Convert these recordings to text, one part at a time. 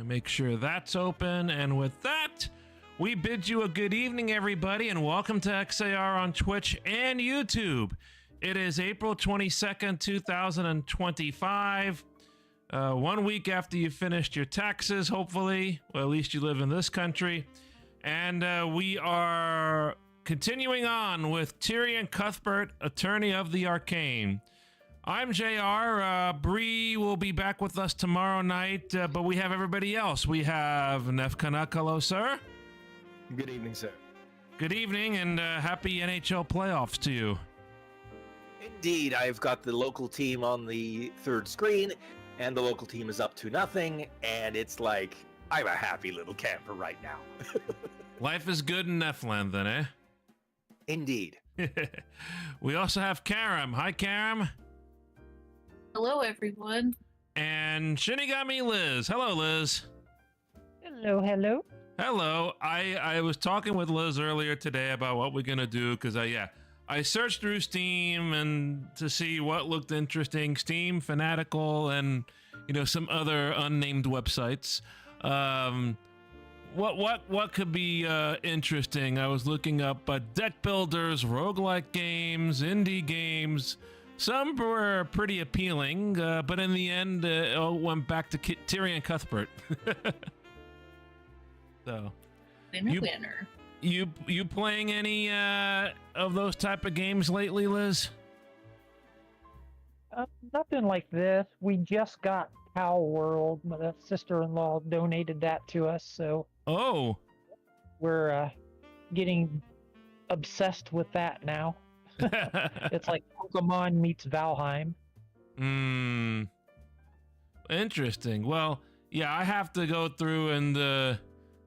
Make sure that's open. And with that, we bid you a good evening, everybody, and welcome to XAR on Twitch and YouTube. It is April 22nd, 2025. 1 week after you finished your taxes, hopefully. Well, at least you live in this country. And we are continuing on with Tyrion Cuthbert, Attorney of the Arcane. I'm JR. Bree will be back with us tomorrow night, but we have everybody else. We have Nefkanak. Hello, sir. Good evening, sir. Good evening, and happy NHL playoffs to you. Indeed, I've got the local team on the third screen, and the local team is up to nothing, and it's like, I'm a happy little camper right now. Life is good in Nefland, then, eh? Indeed. We also have Karam. Hi, Karam. Hello, everyone. And Shinigami Liz. Hello, Liz. Hello, hello. Hello. I was talking with Liz earlier today about what we're going to do, because I searched through Steam and to see what looked interesting. Steam, Fanatical, and some other unnamed websites. What could be interesting? I was looking up deck builders, roguelike games, indie games. Some were pretty appealing, but in the end, it all went back to Tyrion Cuthbert. So, Winner. You playing any of those type of games lately, Liz? Nothing like this. We just got Cow World. My sister-in-law donated that to us, so we're getting obsessed with that now. It's like Pokemon meets Valheim. Interesting. Well, yeah, I have to go through and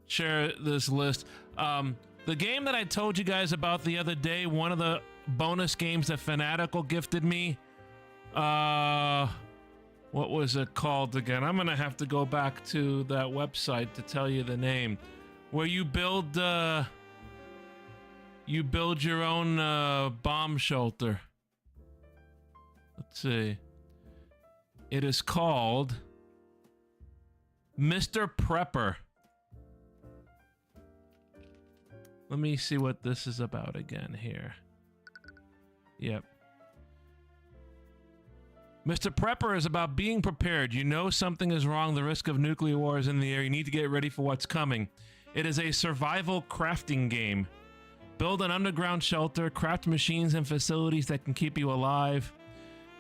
share this list. The game that I told you guys about the other day, one of the bonus games that Fanatical gifted me, what was it called again? I'm gonna have to go back to that website to tell you the name, where you build your own bomb shelter. Let's see. It is called Mr. Prepper. Let me see what this is about again here. Yep. Mr. Prepper is about being prepared. You know something is wrong. The risk of nuclear war is in the air. You need to get ready for what's coming. It is a survival crafting game. Build an underground shelter, craft machines and facilities that can keep you alive.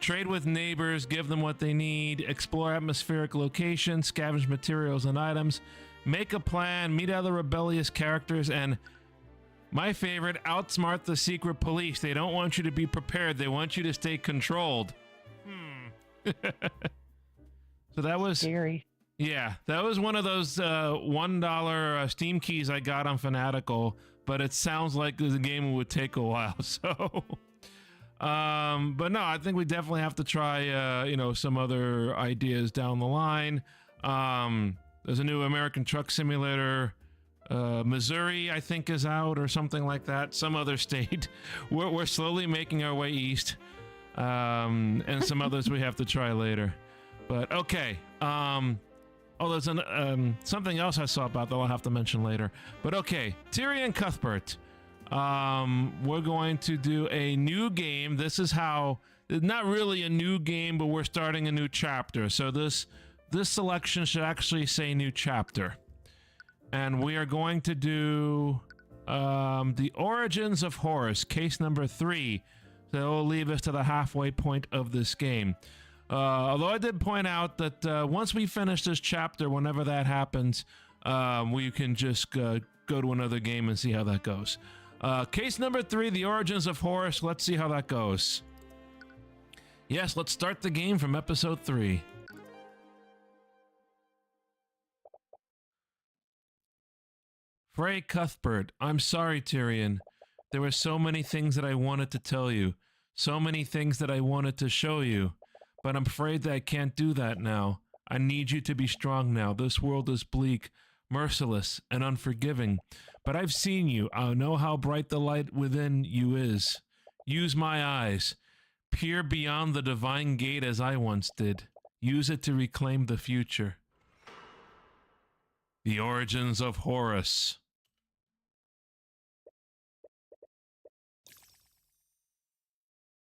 Trade with neighbors, give them what they need. Explore atmospheric locations, scavenge materials and items. Make a plan, meet other rebellious characters, and my favorite, outsmart the secret police. They don't want you to be prepared. They want you to stay controlled. So that was scary. Yeah, that was one of those $1 Steam keys I got on Fanatical, but it sounds like the game would take a while. So, but no, I think we definitely have to try, some other ideas down the line. There's a new American Truck Simulator. Missouri, I think, is out or something like that. Some other state. We're slowly making our way east. And some others we have to try later. But okay. There's something else I saw about that I'll have to mention later. But okay, Tyrion Cuthbert. We're going to do a new game. This is how, not really a new game, but we're starting a new chapter. So this selection should actually say new chapter. And we are going to do the Origins of Horus, case number 3. So it will leave us to the halfway point of this game. Although I did point out that once we finish this chapter, whenever that happens, we can just go to another game and see how that goes. Case number 3, the Origins of Horus. Let's see how that goes. Yes, let's start the game from episode 3. Frey Cuthbert, I'm sorry, Tyrion. There were so many things that I wanted to tell you. So many things that I wanted to show you. But I'm afraid that I can't do that now. I need you to be strong now. This world is bleak, merciless, and unforgiving. But I've seen you. I know how bright the light within you is. Use my eyes. Peer beyond the divine gate as I once did. Use it to reclaim the future. The origins of Horus.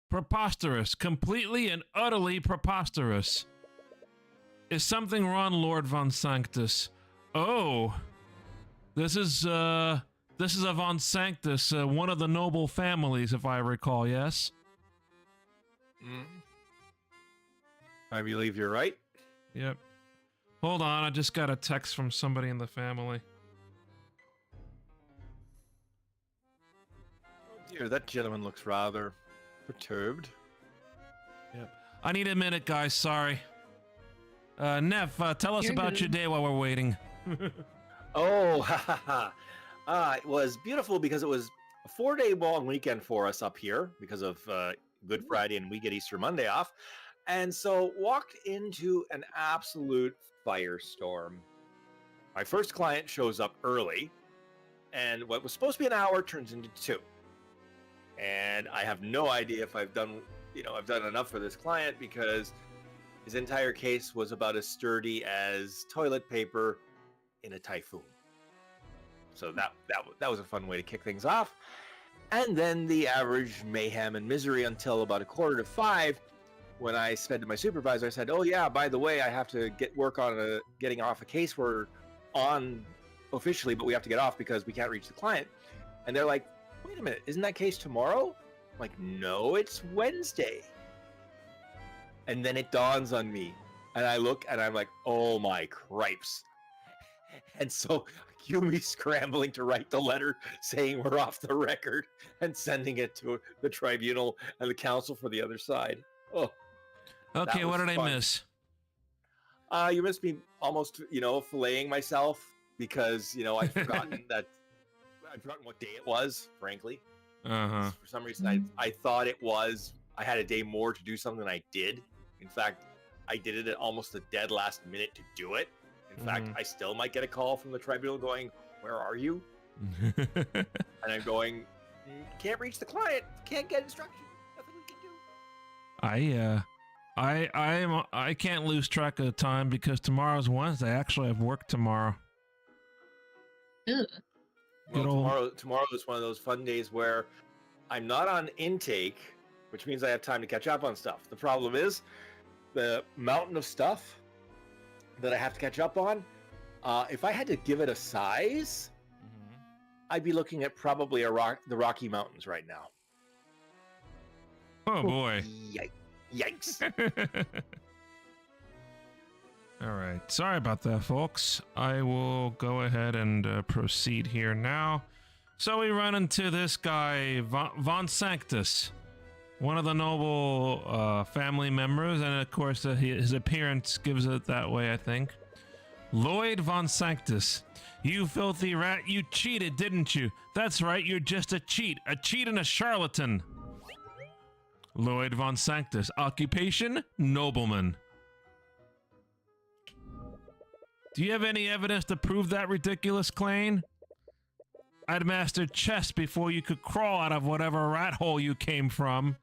Preposterous. Completely and utterly preposterous. Is something wrong, Lord Von Sanctus? Oh. This is a Von Sanctus, one of the noble families, if I recall, yes? I believe you're right. Yep. Hold on, I just got a text from somebody in the family. Oh dear, that gentleman looks rather perturbed. Yep. I need a minute, guys, sorry. Neff, tell us You're about good. your day while we're waiting. Oh, it was beautiful because it was a 4-day long weekend for us up here because of Good Friday and we get Easter Monday off. And so walked into an absolute firestorm. My first client shows up early and what was supposed to be an hour turns into 2. And I have no idea if I've done enough for this client because his entire case was about as sturdy as toilet paper in a typhoon. So that was a fun way to kick things off. And then the average mayhem and misery until about 4:45 when I said to my supervisor, I said, oh yeah, by the way, I have to work on getting off a case we're on officially, but we have to get off because we can't reach the client. And they're like, wait a minute, isn't that case tomorrow? I'm like, no, it's Wednesday. And then it dawns on me and I look and I'm like, oh my cripes. And so cue me scrambling to write the letter saying we're off the record and sending it to the tribunal and the counsel for the other side. Oh, Okay, what did fun. I miss? You missed me almost, filleting myself because, I'd forgotten I'd forgotten what day it was, frankly. Uh-huh. For some reason, I thought I had a day more to do something than I did. In fact, I did it at almost the dead last minute to do it. In fact, I still might get a call from the tribunal going, where are you? And I'm going, can't reach the client, can't get instructions, nothing we can do. I can't lose track of the time because tomorrow's Wednesday. Actually, I have work tomorrow. Ugh. Well, tomorrow is one of those fun days where I'm not on intake, which means I have time to catch up on stuff. The problem is the mountain of stuff that I have to catch up on. If I had to give it a size, I'd be looking at probably the Rocky Mountains right now. Oh boy. Yikes. All right. Sorry about that, folks. I will go ahead and proceed here now. So we run into this guy, Von Sanctus, one of the noble family members, and of course his appearance gives it that way, I think. Lloyd Von Sanctus. You filthy rat, you cheated, didn't you? That's right, you're just a cheat and a charlatan. Lloyd Von Sanctus. Occupation? Nobleman. Do you have any evidence to prove that ridiculous claim? I'd mastered chess before you could crawl out of whatever rat hole you came from.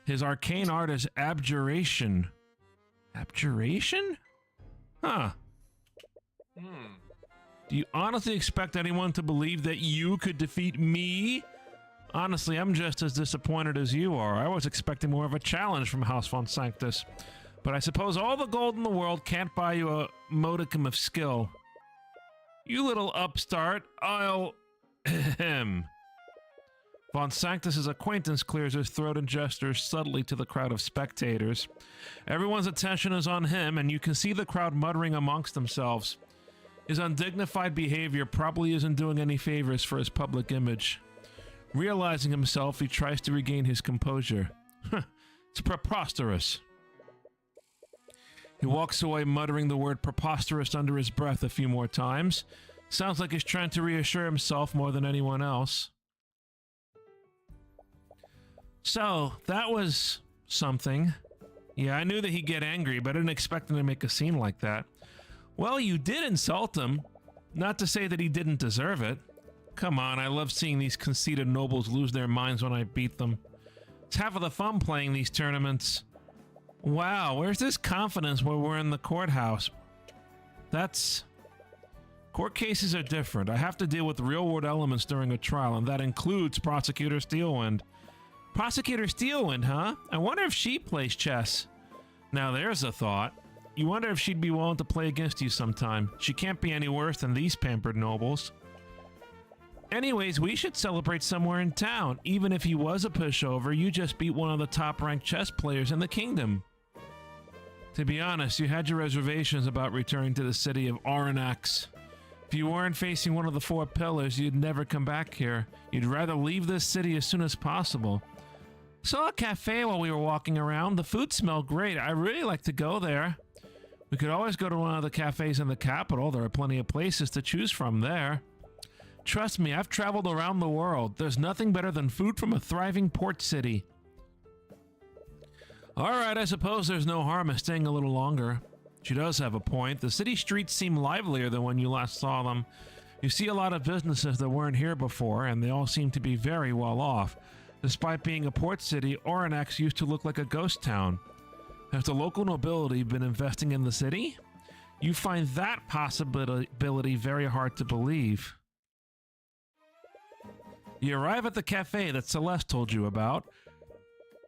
His arcane art is abjuration. Abjuration? Huh. Do you honestly expect anyone to believe that you could defeat me? Honestly, I'm just as disappointed as you are. I was expecting more of a challenge from House Von Sanctus. But I suppose all the gold in the world can't buy you a modicum of skill. You little upstart, I'll... Ahem. Von Sanctus's acquaintance clears his throat and gestures subtly to the crowd of spectators. Everyone's attention is on him, and you can see the crowd muttering amongst themselves. His undignified behavior probably isn't doing any favors for his public image. Realizing himself, he tries to regain his composure. It's preposterous. He walks away muttering the word preposterous under his breath a few more times. Sounds like he's trying to reassure himself more than anyone else. So, that was something. Yeah, I knew that he'd get angry, but I didn't expect him to make a scene like that. Well, you did insult him. Not to say that he didn't deserve it. Come on, I love seeing these conceited nobles lose their minds when I beat them. It's half of the fun playing these tournaments. Wow, where's this confidence when we're in the courthouse? That's Court cases are different. I have to deal with real-world elements during a trial, and that includes Prosecutor Steelwind. Prosecutor Steelwind, huh? I wonder if she plays chess. Now there's a thought. You wonder if she'd be willing to play against you sometime. She can't be any worse than these pampered nobles. Anyways, we should celebrate somewhere in town. Even if he was a pushover, you just beat one of the top-ranked chess players in the kingdom. To be honest, you had your reservations about returning to the city of Arcane. If you weren't facing one of the 4 pillars, you'd never come back here. You'd rather leave this city as soon as possible. Saw a cafe while we were walking around. The food smelled great. I really like to go there. We could always go to one of the cafes in the capital. There are plenty of places to choose from there. Trust me, I've traveled around the world. There's nothing better than food from a thriving port city. Alright, I suppose there's no harm in staying a little longer. She does have a point. The city streets seem livelier than when you last saw them. You see a lot of businesses that weren't here before, and they all seem to be very well off. Despite being a port city, Arcane used to look like a ghost town. Has the local nobility been investing in the city? You find that possibility very hard to believe. You arrive at the cafe that Celeste told you about.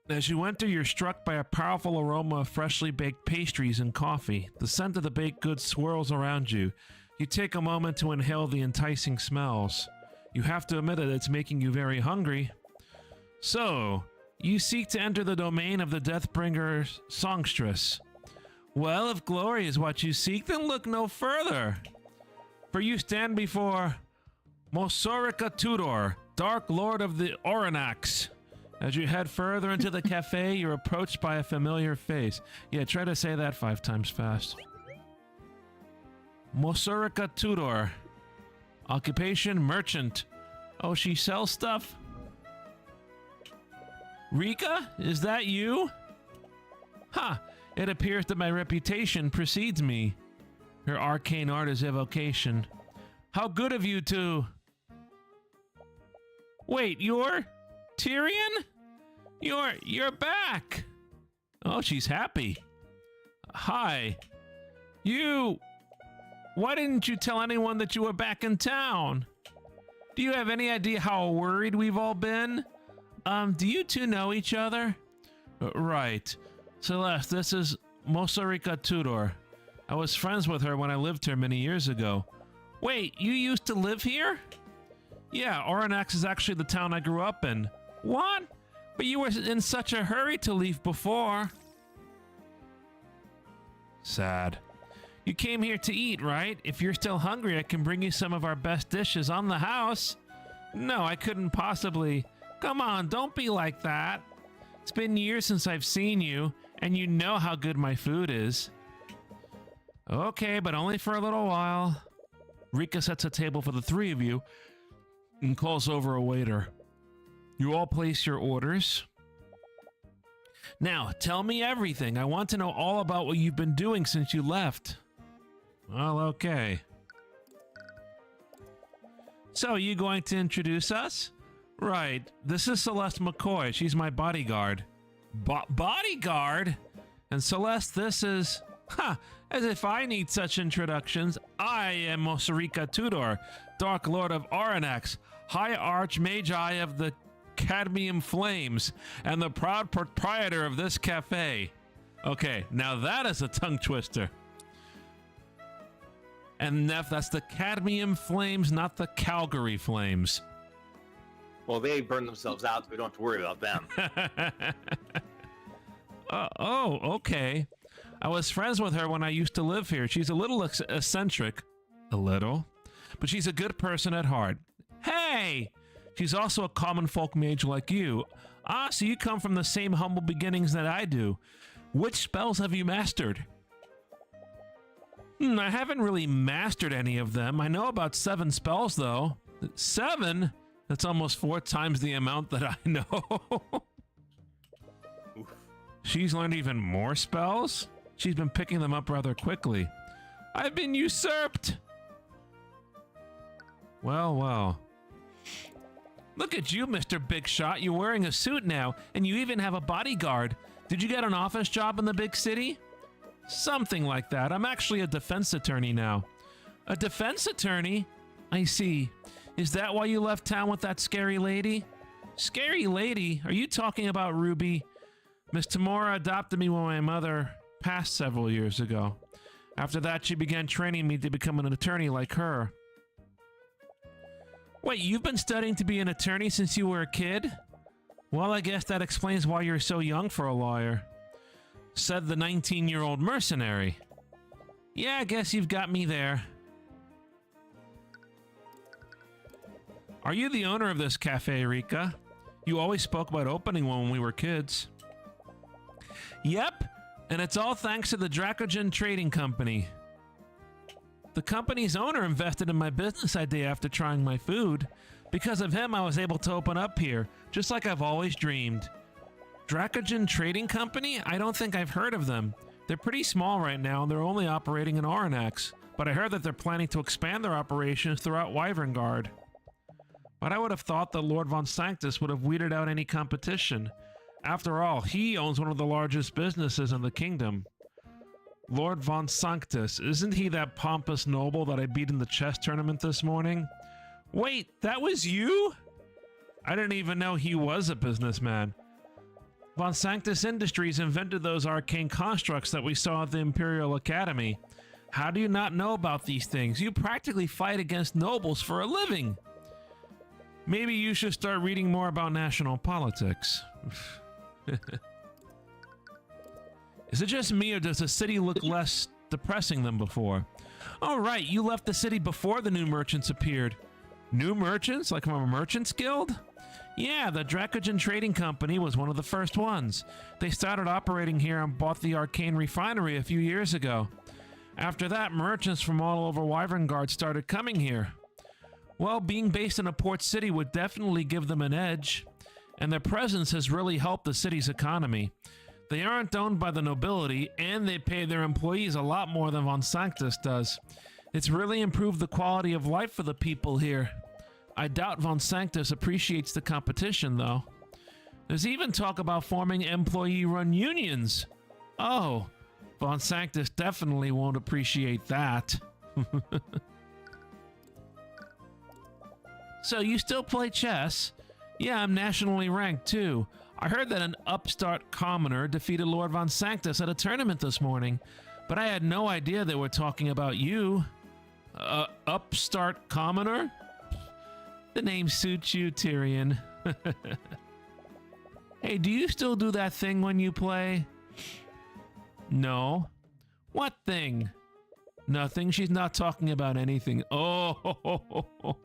As you enter, you're struck by a powerful aroma of freshly baked pastries and coffee. The scent of the baked goods swirls around you. You take a moment to inhale the enticing smells. You have to admit that it's making you very hungry. So, you seek to enter the domain of the Deathbringer songstress. Well, if glory is what you seek, then look no further. For you stand before Mosorica Tudor, Dark Lord of the Oranax. As you head further into the cafe, you're approached by a familiar face. Yeah, try to say that 5 times fast. Mosorica Tudor. Occupation, merchant. Oh, she sells stuff? Rika, is that you? Ha! It appears that my reputation precedes me. Her arcane art is evocation. How good of you to... Wait, you're... Tyrion? You're back! Oh, she's happy. Hi. You... Why didn't you tell anyone that you were back in town? Do you have any idea how worried we've all been? Do you two know each other? Right. Celeste, this is Mosorica Tudor. I was friends with her when I lived here many years ago. Wait, you used to live here? Yeah, Arcane is actually the town I grew up in. What? But you were in such a hurry to leave before. Sad. You came here to eat, right? If you're still hungry, I can bring you some of our best dishes on the house. No, I couldn't possibly. Come on, don't be like that. It's been years since I've seen you, and you know how good my food is. Okay, but only for a little while. Rika sets a table for the 3 of you and calls over a waiter. You all place your orders. Now, tell me everything. I want to know all about what you've been doing since you left. Well, okay. So, you going to introduce us? Right. This is Celeste McCoy. She's my bodyguard. Bodyguard? And Celeste, this is... Ha! As if I need such introductions. I am Mosorica Tudor, Dark Lord of Arcane, High Archmagi of the Cadmium Flames, and the proud proprietor of this cafe. Okay, now that is a tongue twister. And Neff, that's the Cadmium Flames, not the Calgary Flames. Well, they burn themselves out, so we don't have to worry about them. Oh, okay. I was friends with her when I used to live here. She's a little eccentric. A little? But she's a good person at heart. Hey! She's also a common folk mage like you. Ah, so you come from the same humble beginnings that I do. Which spells have you mastered? I haven't really mastered any of them. I know about 7 spells, though. 7? That's almost 4 times the amount that I know. She's learned even more spells? She's been picking them up rather quickly. I've been usurped! Well, well. Look at you, Mr. Big Shot. You're wearing a suit now, and you even have a bodyguard. Did you get an office job in the big city? Something like that. I'm actually a defense attorney now. A defense attorney? I see. Is that why you left town with that scary lady? Scary lady? Are you talking about Ruby? Miss Tamora adopted me when my mother passed several years ago. After that, she began training me to become an attorney like her. Wait, you've been studying to be an attorney since you were a kid? Well, I guess that explains why you're so young for a lawyer, said the 19-year-old mercenary. Yeah, I guess you've got me there. Are you the owner of this cafe, Rika? You always spoke about opening one when we were kids. Yep, and it's all thanks to the Dracogen Trading Company. The company's owner invested in my business idea after trying my food. Because of him, I was able to open up here, just like I've always dreamed. Dracogen Trading Company? I don't think I've heard of them. They're pretty small right now, and they're only operating in Oranax. But I heard that they're planning to expand their operations throughout Wyverngard. But I would have thought that Lord Von Sanctus would have weeded out any competition. After all, he owns one of the largest businesses in the kingdom. Lord Von Sanctus, isn't he that pompous noble that I beat in the chess tournament this morning? Wait, that was you? I didn't even know he was a businessman. Von Sanctus Industries invented those arcane constructs that we saw at the Imperial Academy. How do you not know about these things? You practically fight against nobles for a living. Maybe you should start reading more about national politics. Is it just me, or does the city look less depressing than before? Oh, right, you left the city before the new merchants appeared. New merchants? Like from a merchant's guild? Yeah, the Dracogen Trading Company was one of the first ones. They started operating here and bought the Arcane refinery a few years ago. After that, merchants from all over Wyverngard started coming here. Well, being based in a port city would definitely give them an edge, and their presence has really helped the city's economy. They aren't owned by the nobility, and they pay their employees a lot more than Von Sanctus does. It's really improved the quality of life for the people here. I doubt Von Sanctus appreciates the competition, though. There's even talk about forming employee-run unions. Oh, Von Sanctus definitely won't appreciate that. So you still play chess? Yeah, I'm nationally ranked too. I heard that an upstart commoner defeated Lord Von Sanctus at a tournament this morning, but I had no idea they were talking about you. Upstart commoner? The name suits you, Tyrion. Hey, do you still do that thing when you play? No. What thing? Nothing. She's not talking about anything. Oh.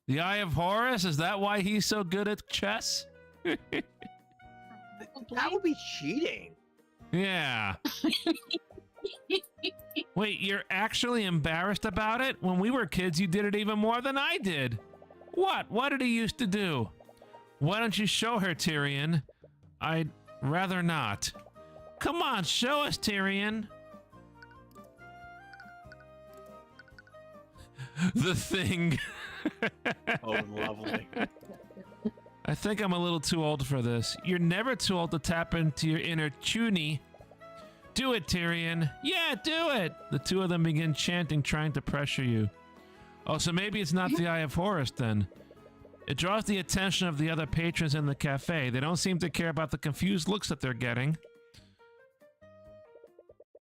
The Eye of Horus? Is that why he's so good at chess? That would be cheating. Yeah. Wait, you're actually embarrassed about it? When we were kids, you did it even more than I did. What? What did he used to do? Why don't you show her, Tyrion? I'd rather not. Come on, show us, Tyrion. The thing. Oh, lovely. I think I'm a little too old for this. You're never too old to tap into your inner Chuny. Do it, Tyrion. Yeah, do it. The two of them begin chanting, trying to pressure you. Oh, so maybe it's not the Eye of Horus then. It draws the attention of the other patrons in the cafe. They don't seem to care about the confused looks that they're getting.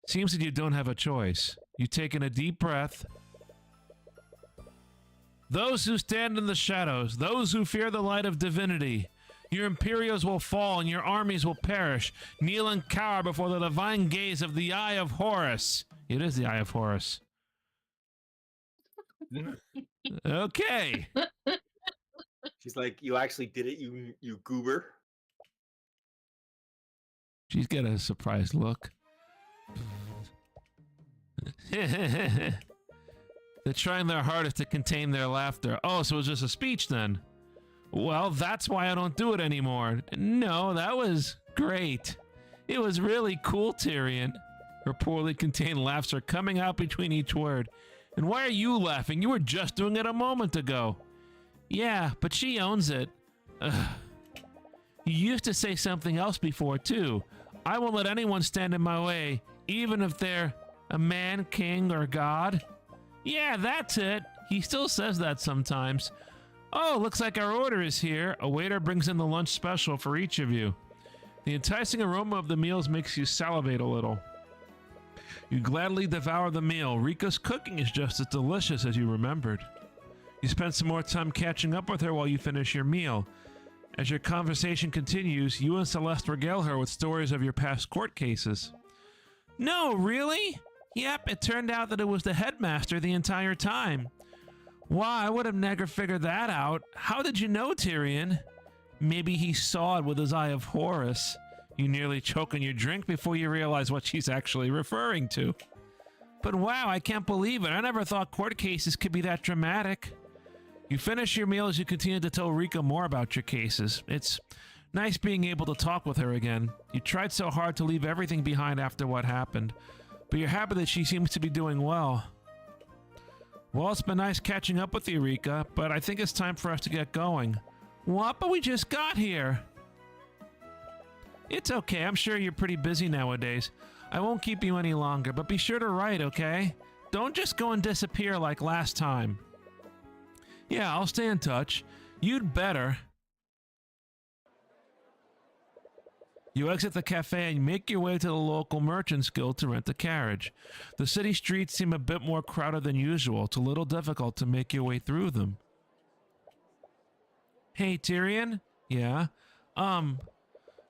Seems that you don't have a choice. You take in a deep breath. Those who stand in the shadows, those who fear the light of divinity. Your Imperials will fall and your armies will perish. Kneel and cower before the divine gaze of the Eye of Horus. It is the Eye of Horus. Okay. She's like, you actually did it, you goober. She's got a surprised look. They're trying their hardest to contain their laughter. Oh, so it was just a speech then. Well, that's why I don't do it anymore. No, that was great. It was really cool, Tyrion. Her poorly contained laughs are coming out between each word. And why are you laughing? You were just doing it a moment ago. Yeah, but she owns it. Ugh. You used to say something else before, too. I won't let anyone stand in my way, even if they're A man, king, or god? Yeah, that's it. He still says that sometimes. Oh, looks like our order is here. A waiter brings in the lunch special for each of you. The enticing aroma of the meals makes you salivate a little. You gladly devour the meal. Rika's cooking is just as delicious as you remembered. You spend some more time catching up with her while you finish your meal. As your conversation continues, you and Celeste regale her with stories of your past court cases. No, really? Yep, it turned out that it was the headmaster the entire time. Wow, I would have never figured that out. How did you know, Tyrion? Maybe he saw it with his eye of Horus. You nearly choke on your drink before you realize what she's actually referring to. But wow, I can't believe it. I never thought court cases could be that dramatic. You finish your meal as you continue to tell Rika more about your cases. It's nice being able to talk with her again. You tried so hard to leave everything behind after what happened, but you're happy that she seems to be doing well. Well, it's been nice catching up with you, Rika, but I think it's time for us to get going. What? But we just got here. It's okay. I'm sure you're pretty busy nowadays. I won't keep you any longer, but be sure to write, okay? Don't just go and disappear like last time. Yeah, I'll stay in touch. You'd better. You exit the cafe and make your way to the local Merchants Guild to rent a carriage. The city streets seem a bit more crowded than usual. It's a little difficult to make your way through them. Hey, Tyrion? Yeah?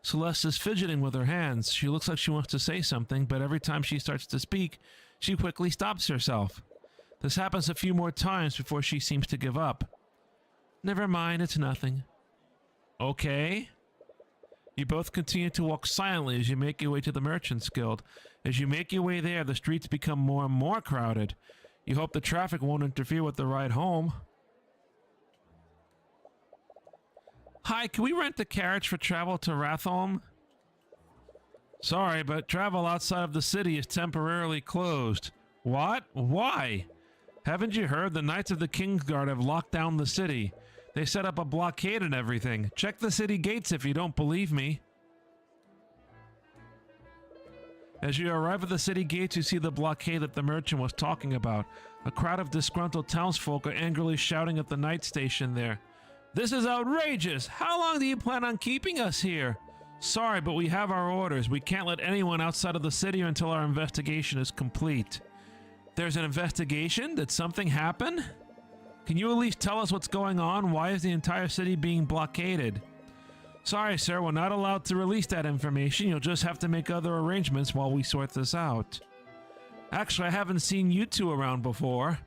Celeste is fidgeting with her hands. She looks like she wants to say something, but every time she starts to speak, she quickly stops herself. This happens a few more times before she seems to give up. Never mind, it's nothing. Okay. You both continue to walk silently as you make your way to the Merchants Guild. As you make your way there, the streets become more and more crowded. You hope the traffic won't interfere with the ride home. Hi, can we rent a carriage for travel to Ratholm? Sorry, but travel outside of the city is temporarily closed. What? Why? Haven't you heard? The Knights of the Kingsguard have locked down the city. They set up a blockade and everything. Check the city gates if you don't believe me. As you arrive at the city gates, you see the blockade that the merchant was talking about. A crowd of disgruntled townsfolk are angrily shouting at the night station there. This is outrageous! How long do you plan on keeping us here? Sorry, but we have our orders. We can't let anyone outside of the city until our investigation is complete. There's an investigation? Did something happen? Can you at least tell us what's going on? Why is the entire city being blockaded? Sorry, sir, we're not allowed to release that information. You'll just have to make other arrangements while we sort this out. Actually, I haven't seen you two around before.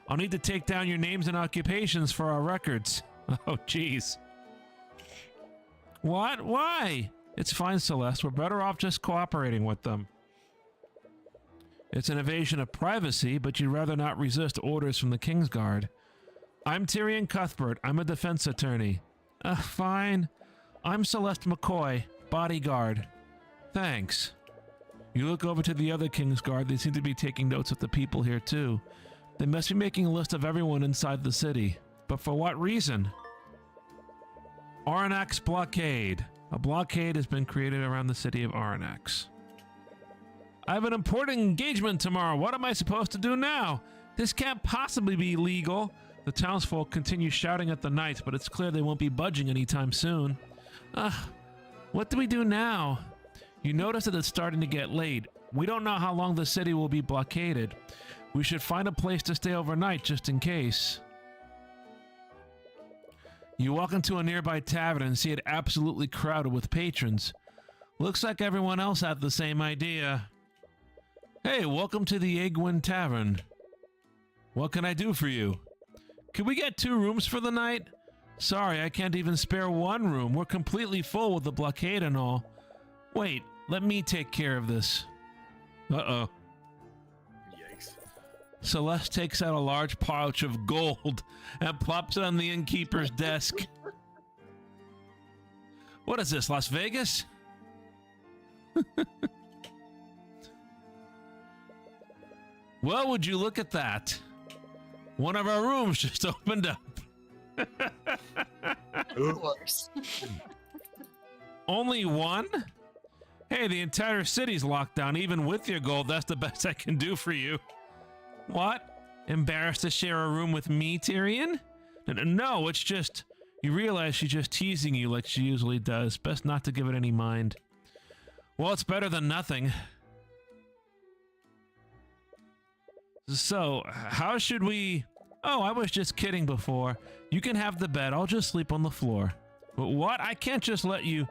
I'll need to take down your names and occupations for our records. Oh, jeez. What? Why? It's fine, Celeste. We're better off just cooperating with them. It's an invasion of privacy, but you'd rather not resist orders from the Kingsguard. I'm Tyrion Cuthbert. I'm a defense attorney. Fine. I'm Celeste McCoy, bodyguard. Thanks. You look over to the other Kingsguard. They seem to be taking notes of the people here, too. They must be making a list of everyone inside the city. But for what reason? Aranax blockade. A blockade has been created around the city of Aranax. I have an important engagement tomorrow. What am I supposed to do now? This can't possibly be legal. The townsfolk continue shouting at the knights, but it's clear they won't be budging anytime soon. What do we do now? You notice that it's starting to get late. We don't know how long the city will be blockaded. We should find a place to stay overnight just in case. You walk into a nearby tavern and see it absolutely crowded with patrons. Looks like everyone else had the same idea. Hey, welcome to the Egwin Tavern. What can I do for you? Can we get 2 rooms for the night? Sorry, I can't even spare 1 room. We're completely full with the blockade and all. Wait, let me take care of this. Uh-oh. Yikes. Celeste takes out a large pouch of gold and plops it on the innkeeper's desk. What is this, Las Vegas? Well, would you look at that? One of our rooms just opened up. Of course. Only one? Hey, the entire city's locked down. Even with your gold, that's the best I can do for you. What? Embarrassed to share a room with me, Tyrion? No, it's just... You realize she's just teasing you like she usually does. Best not to give it any mind. Well, it's better than nothing. So, how should we... Oh, I was just kidding before. You can have the bed. I'll just sleep on the floor. What? I can't just let you...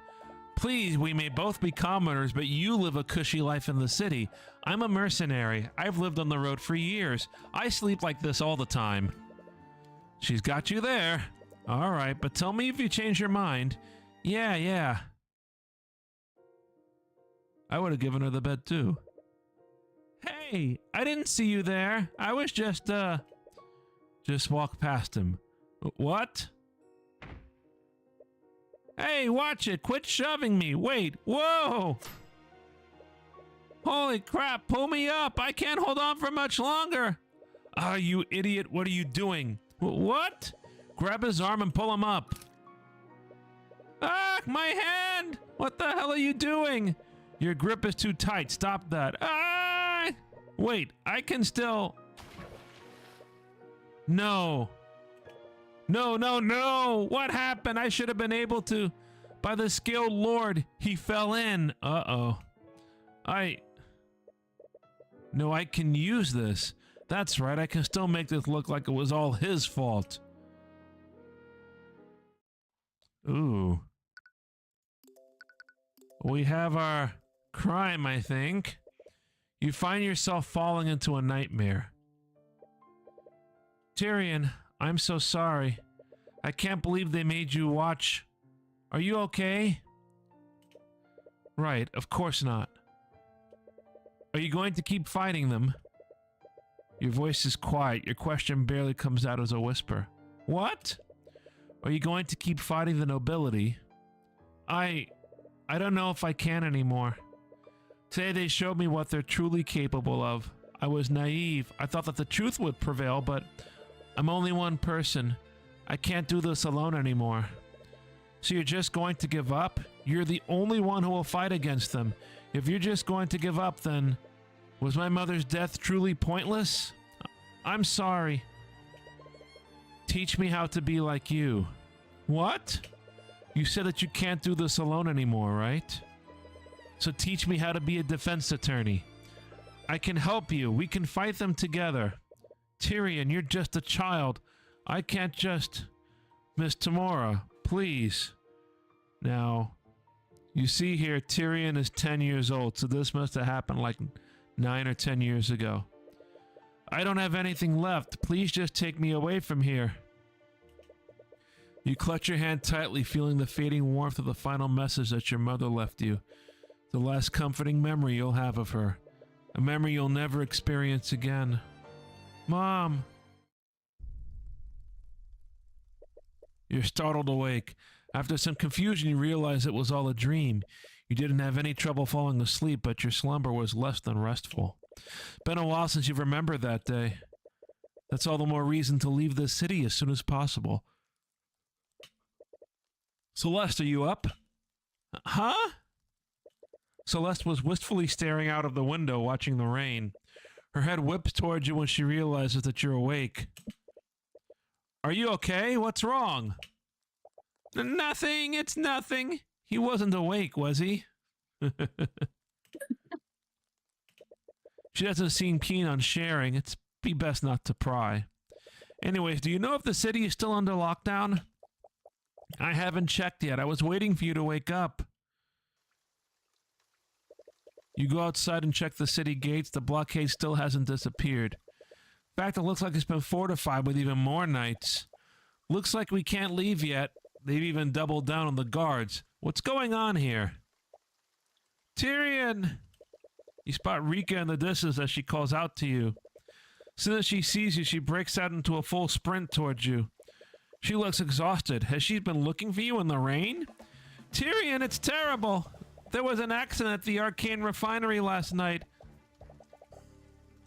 Please, we may both be commoners, but you live a cushy life in the city. I'm a mercenary. I've lived on the road for years. I sleep like this all the time. She's got you there. All right, but tell me if you change your mind. Yeah. I would have given her the bed too. Hey, I didn't see you there. I was just walked past him. What? Hey, watch it. Quit shoving me. Wait. Whoa. Holy crap. Pull me up. I can't hold on for much longer. Ah, you idiot. What are you doing? What? Grab his arm and pull him up. Ah, my hand! What the hell are you doing? Your grip is too tight. Stop that. Ah! Wait, I can still... No. No. What happened? I should have been able to... By the skilled lord, he fell in. Uh-oh. No, I can use this. That's right, I can still make this look like it was all his fault. Ooh. We have our crime, I think. You find yourself falling into a nightmare. Tyrion, I'm so sorry. I can't believe they made you watch. Are you okay? Right, of course not. Are you going to keep fighting them? Your voice is quiet. Your question barely comes out as a whisper. What? Are you going to keep fighting the nobility? I don't know if I can anymore. Today they showed me what they're truly capable of. I was naive. I thought that the truth would prevail, but I'm only one person. I can't do this alone anymore. So you're just going to give up? You're the only one who will fight against them. If you're just going to give up, then... Was my mother's death truly pointless? I'm sorry. Teach me how to be like you. What? You said that you can't do this alone anymore, right? So teach me how to be a defense attorney. I can help you. We can fight them together. Tyrion, you're just a child. I can't just... Miss Tamora, please. Now, you see here, Tyrion is 10 years old, so this must have happened like 9 or 10 years ago. I don't have anything left. Please just take me away from here. You clutch your hand tightly, feeling the fading warmth of the final message that your mother left you. The last comforting memory you'll have of her. A memory you'll never experience again. Mom! You're startled awake. After some confusion, you realize it was all a dream. You didn't have any trouble falling asleep, but your slumber was less than restful. Been a while since you've remembered that day. That's all the more reason to leave this city as soon as possible. Celeste, are you up? Huh? Celeste was wistfully staring out of the window, watching the rain. Her head whips towards you when she realizes that you're awake. Are you okay? What's wrong? Nothing, it's nothing. He wasn't awake, was he? She doesn't seem keen on sharing. It's be best not to pry. Anyways, do you know if the city is still under lockdown? I haven't checked yet. I was waiting for you to wake up. You go outside and check the city gates. The blockade still hasn't disappeared. In fact, it looks like it's been fortified with even more knights. Looks like we can't leave yet. They've even doubled down on the guards. What's going on here? Tyrion! You spot Rika in the distance as she calls out to you. As soon as she sees you, she breaks out into a full sprint towards you. She looks exhausted. Has she been looking for you in the rain? Tyrion, it's terrible! There was an accident at the Arcane refinery last night.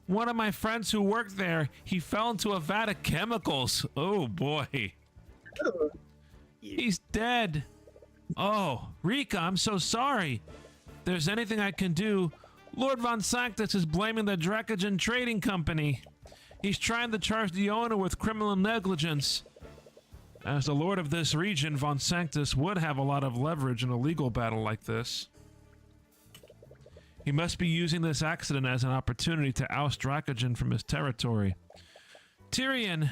One of my friends who worked there, he fell into a vat of chemicals. Oh boy. He's dead. Oh, Rika, I'm so sorry. there's anything I can do, Lord Von Sanctus is blaming the Dracogen Trading Company. He's trying to charge the owner with criminal negligence. As the lord of this region, Von Sanctus would have a lot of leverage in a legal battle like this. He must be using this accident as an opportunity to oust Dracogen from his territory. Tyrion!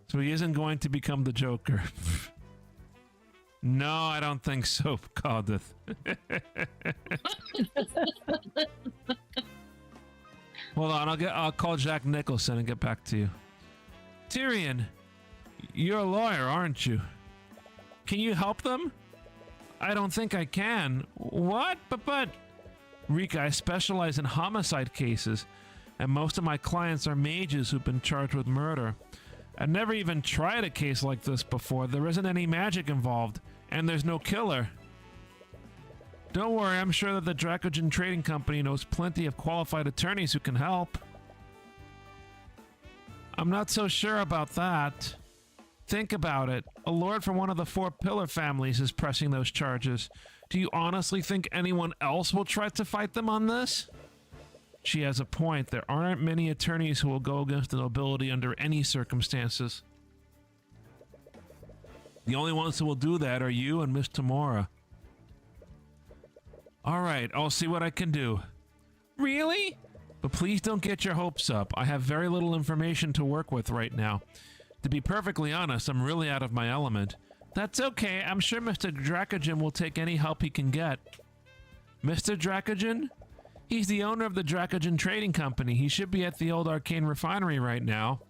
So he isn't going to become the Joker. No, I don't think so, Caldith. Hold on, I'll call Jack Nicholson and get back to you. Tyrion, you're a lawyer, aren't you? Can you help them? I don't think I can. What? But... Rika, I specialize in homicide cases, and most of my clients are mages who've been charged with murder. I've never even tried a case like this before. There isn't any magic involved, and there's no killer. Don't worry, I'm sure that the Dracogen Trading Company knows plenty of qualified attorneys who can help. I'm not so sure about that. Think about it. A lord from one of the four pillar families is pressing those charges. Do you honestly think anyone else will try to fight them on this? She has a point. There aren't many attorneys who will go against the nobility under any circumstances. The only ones who will do that are you and Miss Tamora. Alright, I'll see what I can do. Really? But please don't get your hopes up. I have very little information to work with right now. To be perfectly honest, I'm really out of my element. That's okay. I'm sure Mr. Dracogen will take any help he can get. Mr. Dracogen? He's the owner of the Dracogen Trading Company. He should be at the old Arcane refinery right now.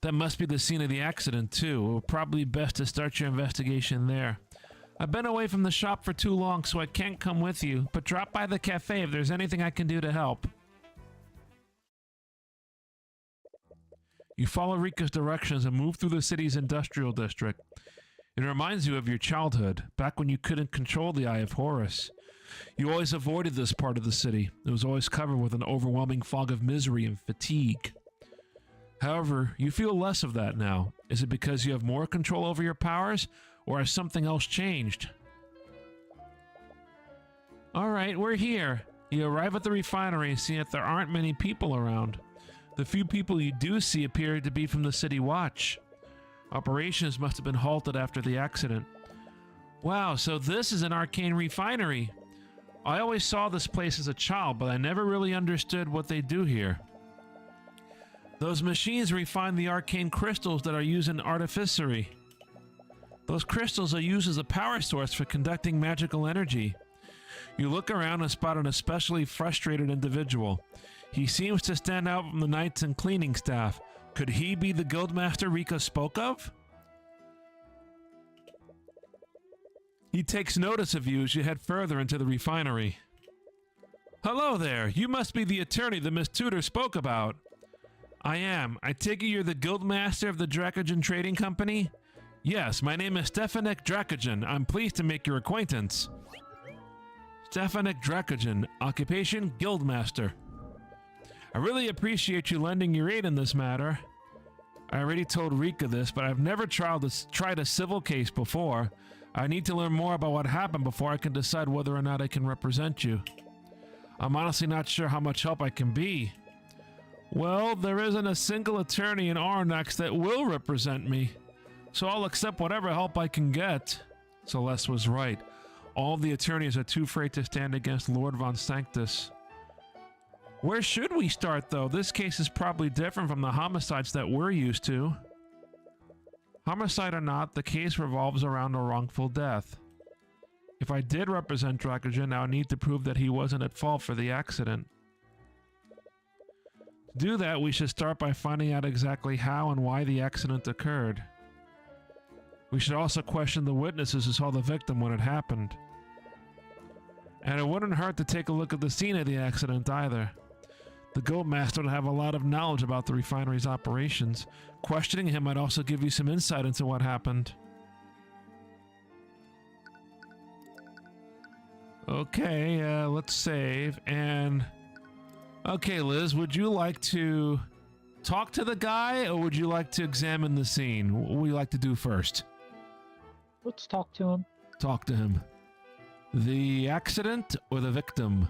That must be the scene of the accident, too. It would probably be best to start your investigation there. I've been away from the shop for too long, so I can't come with you, but drop by the cafe if there's anything I can do to help. You follow Rika's directions and move through the city's industrial district. It reminds you of your childhood, back when you couldn't control the Eye of Horus. You always avoided this part of the city. It was always covered with an overwhelming fog of misery and fatigue. However, you feel less of that now. Is it because you have more control over your powers, or has something else changed? Alright, we're here. You arrive at the refinery and see that there aren't many people around. The few people you do see appear to be from the City Watch. Operations must have been halted after the accident. Wow, so this is an Arcane refinery. I always saw this place as a child, but I never really understood what they do here. Those machines refine the arcane crystals that are used in artificery. Those crystals are used as a power source for conducting magical energy. You look around and spot an especially frustrated individual. He seems to stand out from the knights and cleaning staff. Could he be the guildmaster Rika spoke of? He takes notice of you as you head further into the refinery. Hello there, you must be the attorney that Miss Tudor spoke about. I am. I take it you're the guildmaster of the Dracogen Trading Company? Yes, my name is Stefanik Dracogen. I'm pleased to make your acquaintance. Stefanik Dracogen, occupation Guildmaster. I really appreciate you lending your aid in this matter. I already told Rika this, but I've never tried a civil case before. I need to learn more about what happened before I can decide whether or not I can represent you. I'm honestly not sure how much help I can be. Well, there isn't a single attorney in Arnax that will represent me, so I'll accept whatever help I can get. Celeste was right. All the attorneys are too afraid to stand against Lord Von Sanctus. Where should we start, though? This case is probably different from the homicides that we're used to. Homicide or not, the case revolves around a wrongful death. If I did represent Dracogen, I would need to prove that he wasn't at fault for the accident. To do that, we should start by finding out exactly how and why the accident occurred. We should also question the witnesses who saw the victim when it happened. And it wouldn't hurt to take a look at the scene of the accident either. The Guildmaster would have a lot of knowledge about the refinery's operations. Questioning him might also give you some insight into what happened. Okay, let's save, and... Okay, Liz, would you like to talk to the guy, or would you like to examine the scene? What would you like to do first? Let's talk to him. Talk to him. The accident or the victim?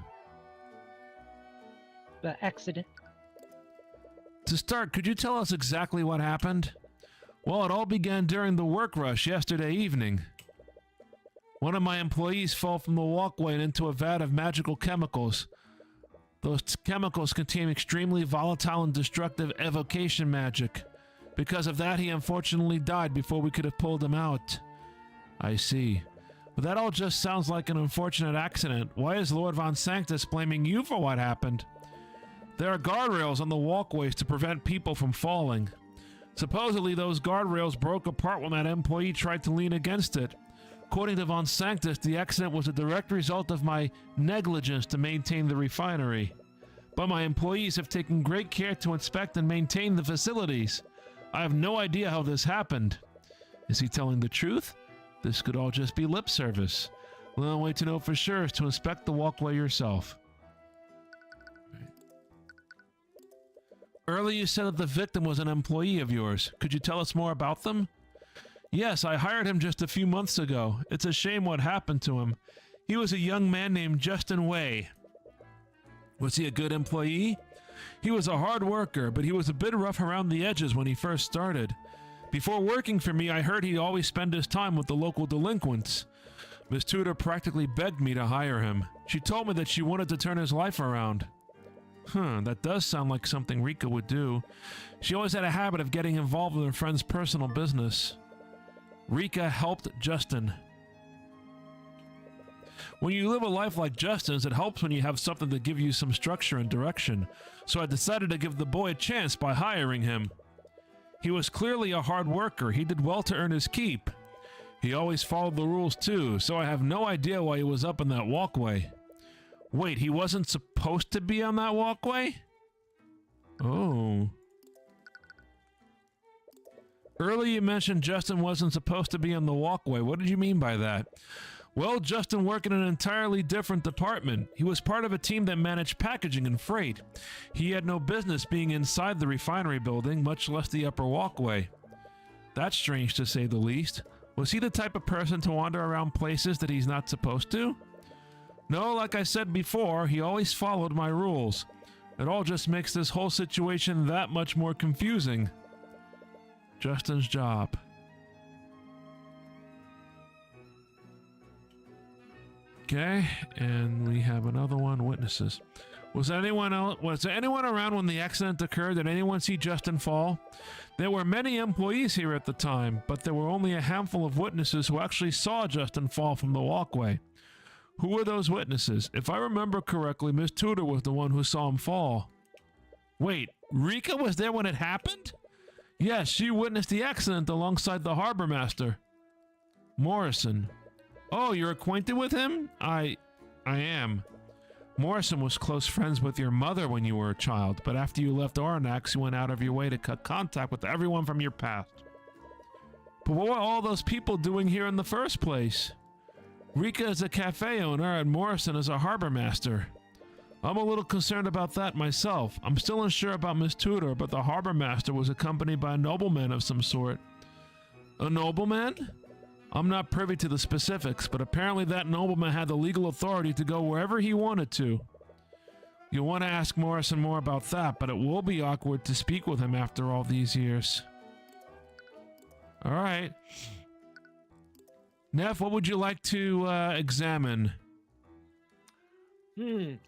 The accident. To start, could you tell us exactly what happened? Well, it all began during the work rush yesterday evening. One of my employees fell from the walkway and into a vat of magical chemicals. Those chemicals contain extremely volatile and destructive evocation magic. Because of that, he unfortunately died before we could have pulled him out. I see. But that all just sounds like an unfortunate accident. Why is Lord Von Sanctus blaming you for what happened? There are guardrails on the walkways to prevent people from falling. Supposedly, those guardrails broke apart when that employee tried to lean against it. According to Von Sanctus, the accident was a direct result of my negligence to maintain the refinery. But my employees have taken great care to inspect and maintain the facilities. I have no idea how this happened. Is he telling the truth? This could all just be lip service. The only way to know for sure is to inspect the walkway yourself. Earlier you said that the victim was an employee of yours. Could you tell us more about them? Yes, I hired him just a few months ago. It's a shame what happened to him. He was a young man named Justin Way. Was he a good employee? He was a hard worker, but he was a bit rough around the edges when he first started. Before working for me, I heard he'd always spend his time with the local delinquents. Miss Tudor practically begged me to hire him. She told me that she wanted to turn his life around. That does sound like something Rika would do. She always had a habit of getting involved in her friend's personal business. Rika helped Justin. When you live a life like Justin's, it helps when you have something to give you some structure and direction. So I decided to give the boy a chance by hiring him. He was clearly a hard worker. He did well to earn his keep. He always followed the rules too, so I have no idea why he was up in that walkway. Wait, he wasn't supposed to be on that walkway? Oh. Earlier you mentioned Justin wasn't supposed to be on the walkway. What did you mean by that? Well, Justin worked in an entirely different department. He was part of a team that managed packaging and freight. He had no business being inside the refinery building, much less the upper walkway. That's strange to say the least. Was he the type of person to wander around places that he's not supposed to? No, like I said before, he always followed my rules. It all just makes this whole situation that much more confusing. Justin's job. Okay, and we have another one, witnesses. Was there anyone around when the accident occurred? Did anyone see Justin fall? There were many employees here at the time, but there were only a handful of witnesses who actually saw Justin fall from the walkway. Who were those witnesses? If I remember correctly, Miss Tudor was the one who saw him fall. Wait, Rika was there when it happened? Yes, she witnessed the accident alongside the harbor master. Morrison. Oh, you're acquainted with him? I am. Morrison was close friends with your mother when you were a child, but after you left Oranax, you went out of your way to cut contact with everyone from your past. But what were all those people doing here in the first place? Rika is a cafe owner and Morrison is a harbor master. I'm a little concerned about that myself. I'm still unsure about Miss Tudor, but the harbor master was accompanied by a nobleman of some sort. A nobleman? I'm not privy to the specifics, but apparently that nobleman had the legal authority to go wherever he wanted to. You'll want to ask Morrison more about that, but it will be awkward to speak with him after all these years. Alright. Neff, what would you like to examine? Can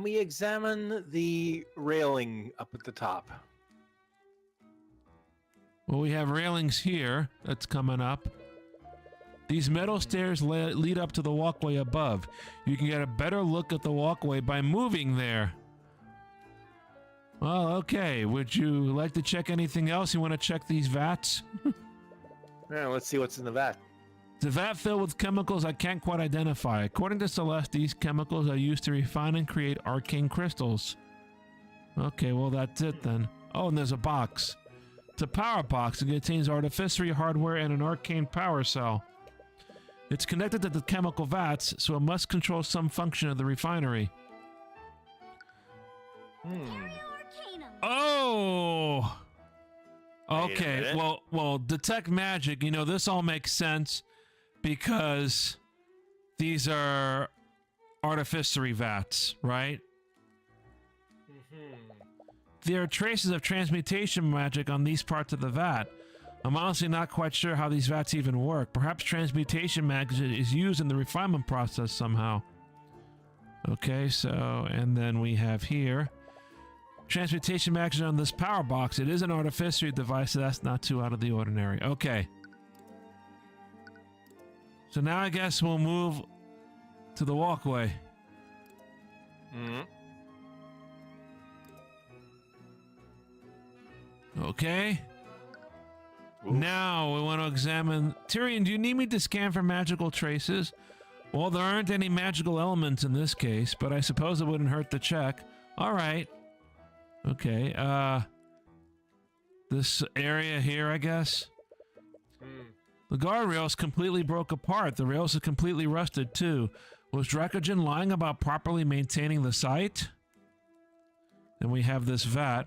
we examine the railing up at the top? Well, we have railings here that's coming up. These metal stairs lead up to the walkway above. You can get a better look at the walkway by moving there. Well, okay. Would you like to check anything else? You want to check these vats? Yeah, let's see what's in the vat. The vat filled with chemicals I can't quite identify. According to Celeste, these chemicals are used to refine and create arcane crystals. Okay, well that's it then. Oh, and there's a box. It's a power box. It contains artificery hardware and an arcane power cell. It's connected to the chemical vats, so it must control some function of the refinery. Oh! Okay, well, detect magic. You know, this all makes sense because these are artificery vats, right? There are traces of transmutation magic on these parts of the vat. I'm honestly not quite sure how these vats even work. Perhaps transmutation magic is used in the refinement process somehow. Okay, so, and then we have here transmutation magic on this power box. It is an artificery device, so that's not too out of the ordinary. Okay. So now I guess we'll move to the walkway. Okay. Oof. Now we want to examine... Tyrion, do you need me to scan for magical traces? Well, there aren't any magical elements in this case, but I suppose it wouldn't hurt to check. All right. Okay, this area here, I guess. The guardrails completely broke apart. The rails are completely rusted, too. Was Dracogen lying about properly maintaining the site? And we have this vat.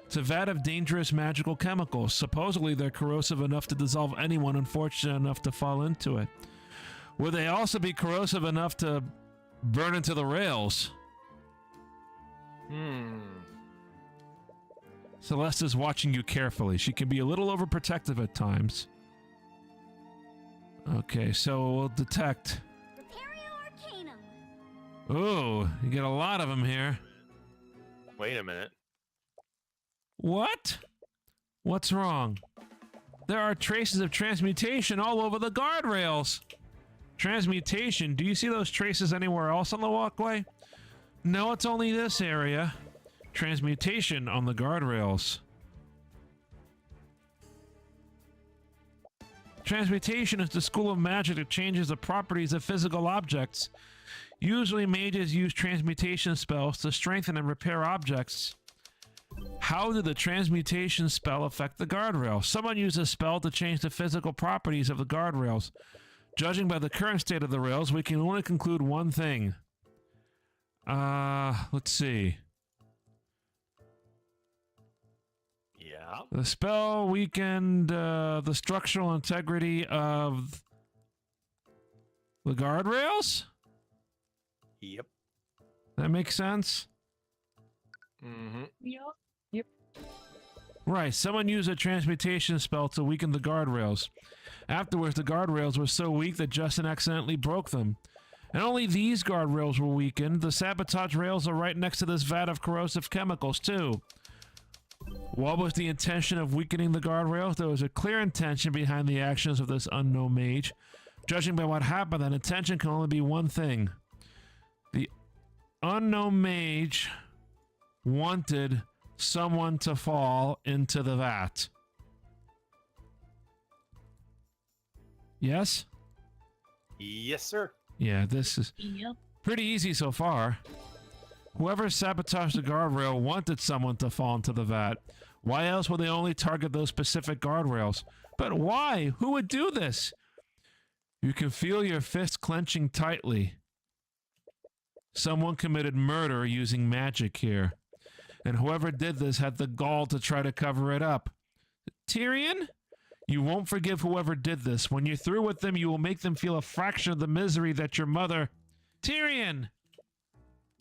It's a vat of dangerous magical chemicals. Supposedly, they're corrosive enough to dissolve anyone unfortunate enough to fall into it. Would they also be corrosive enough to burn into the rails? Celeste is watching you carefully. She can be a little overprotective at times. Okay, so we'll detect. Ooh, you get a lot of them here. Wait a minute. What? What's wrong? There are traces of transmutation all over the guardrails. Transmutation? Do you see those traces anywhere else on the walkway? No, it's only this area. Transmutation on the guardrails. Transmutation is the school of magic that changes the properties of physical objects. Usually mages use transmutation spells to strengthen and repair objects. How did the transmutation spell affect the guardrail? Someone used a spell to change the physical properties of the guardrails. Judging by the current state of the rails, we can only conclude one thing. Let's see. Yeah. The spell weakened the structural integrity of the guardrails? Yep. That makes sense? Yep. Right, someone used a transmutation spell to weaken the guardrails. Afterwards, the guardrails were so weak that Justin accidentally broke them. And only these guardrails were weakened. The sabotage rails are right next to this vat of corrosive chemicals, too. What was the intention of weakening the guardrails? There was a clear intention behind the actions of this unknown mage. Judging by what happened, that intention can only be one thing. The unknown mage wanted someone to fall into the vat. Yes? Yes, sir. Yeah, this is pretty easy so far. Whoever sabotaged the guardrail wanted someone to fall into the vat. Why else would they only target those specific guardrails? But why? Who would do this? You can feel your fist clenching tightly. Someone committed murder using magic here. And whoever did this had the gall to try to cover it up. Tyrion? You won't forgive whoever did this. When you're through with them, you will make them feel a fraction of the misery that your mother... Tyrion!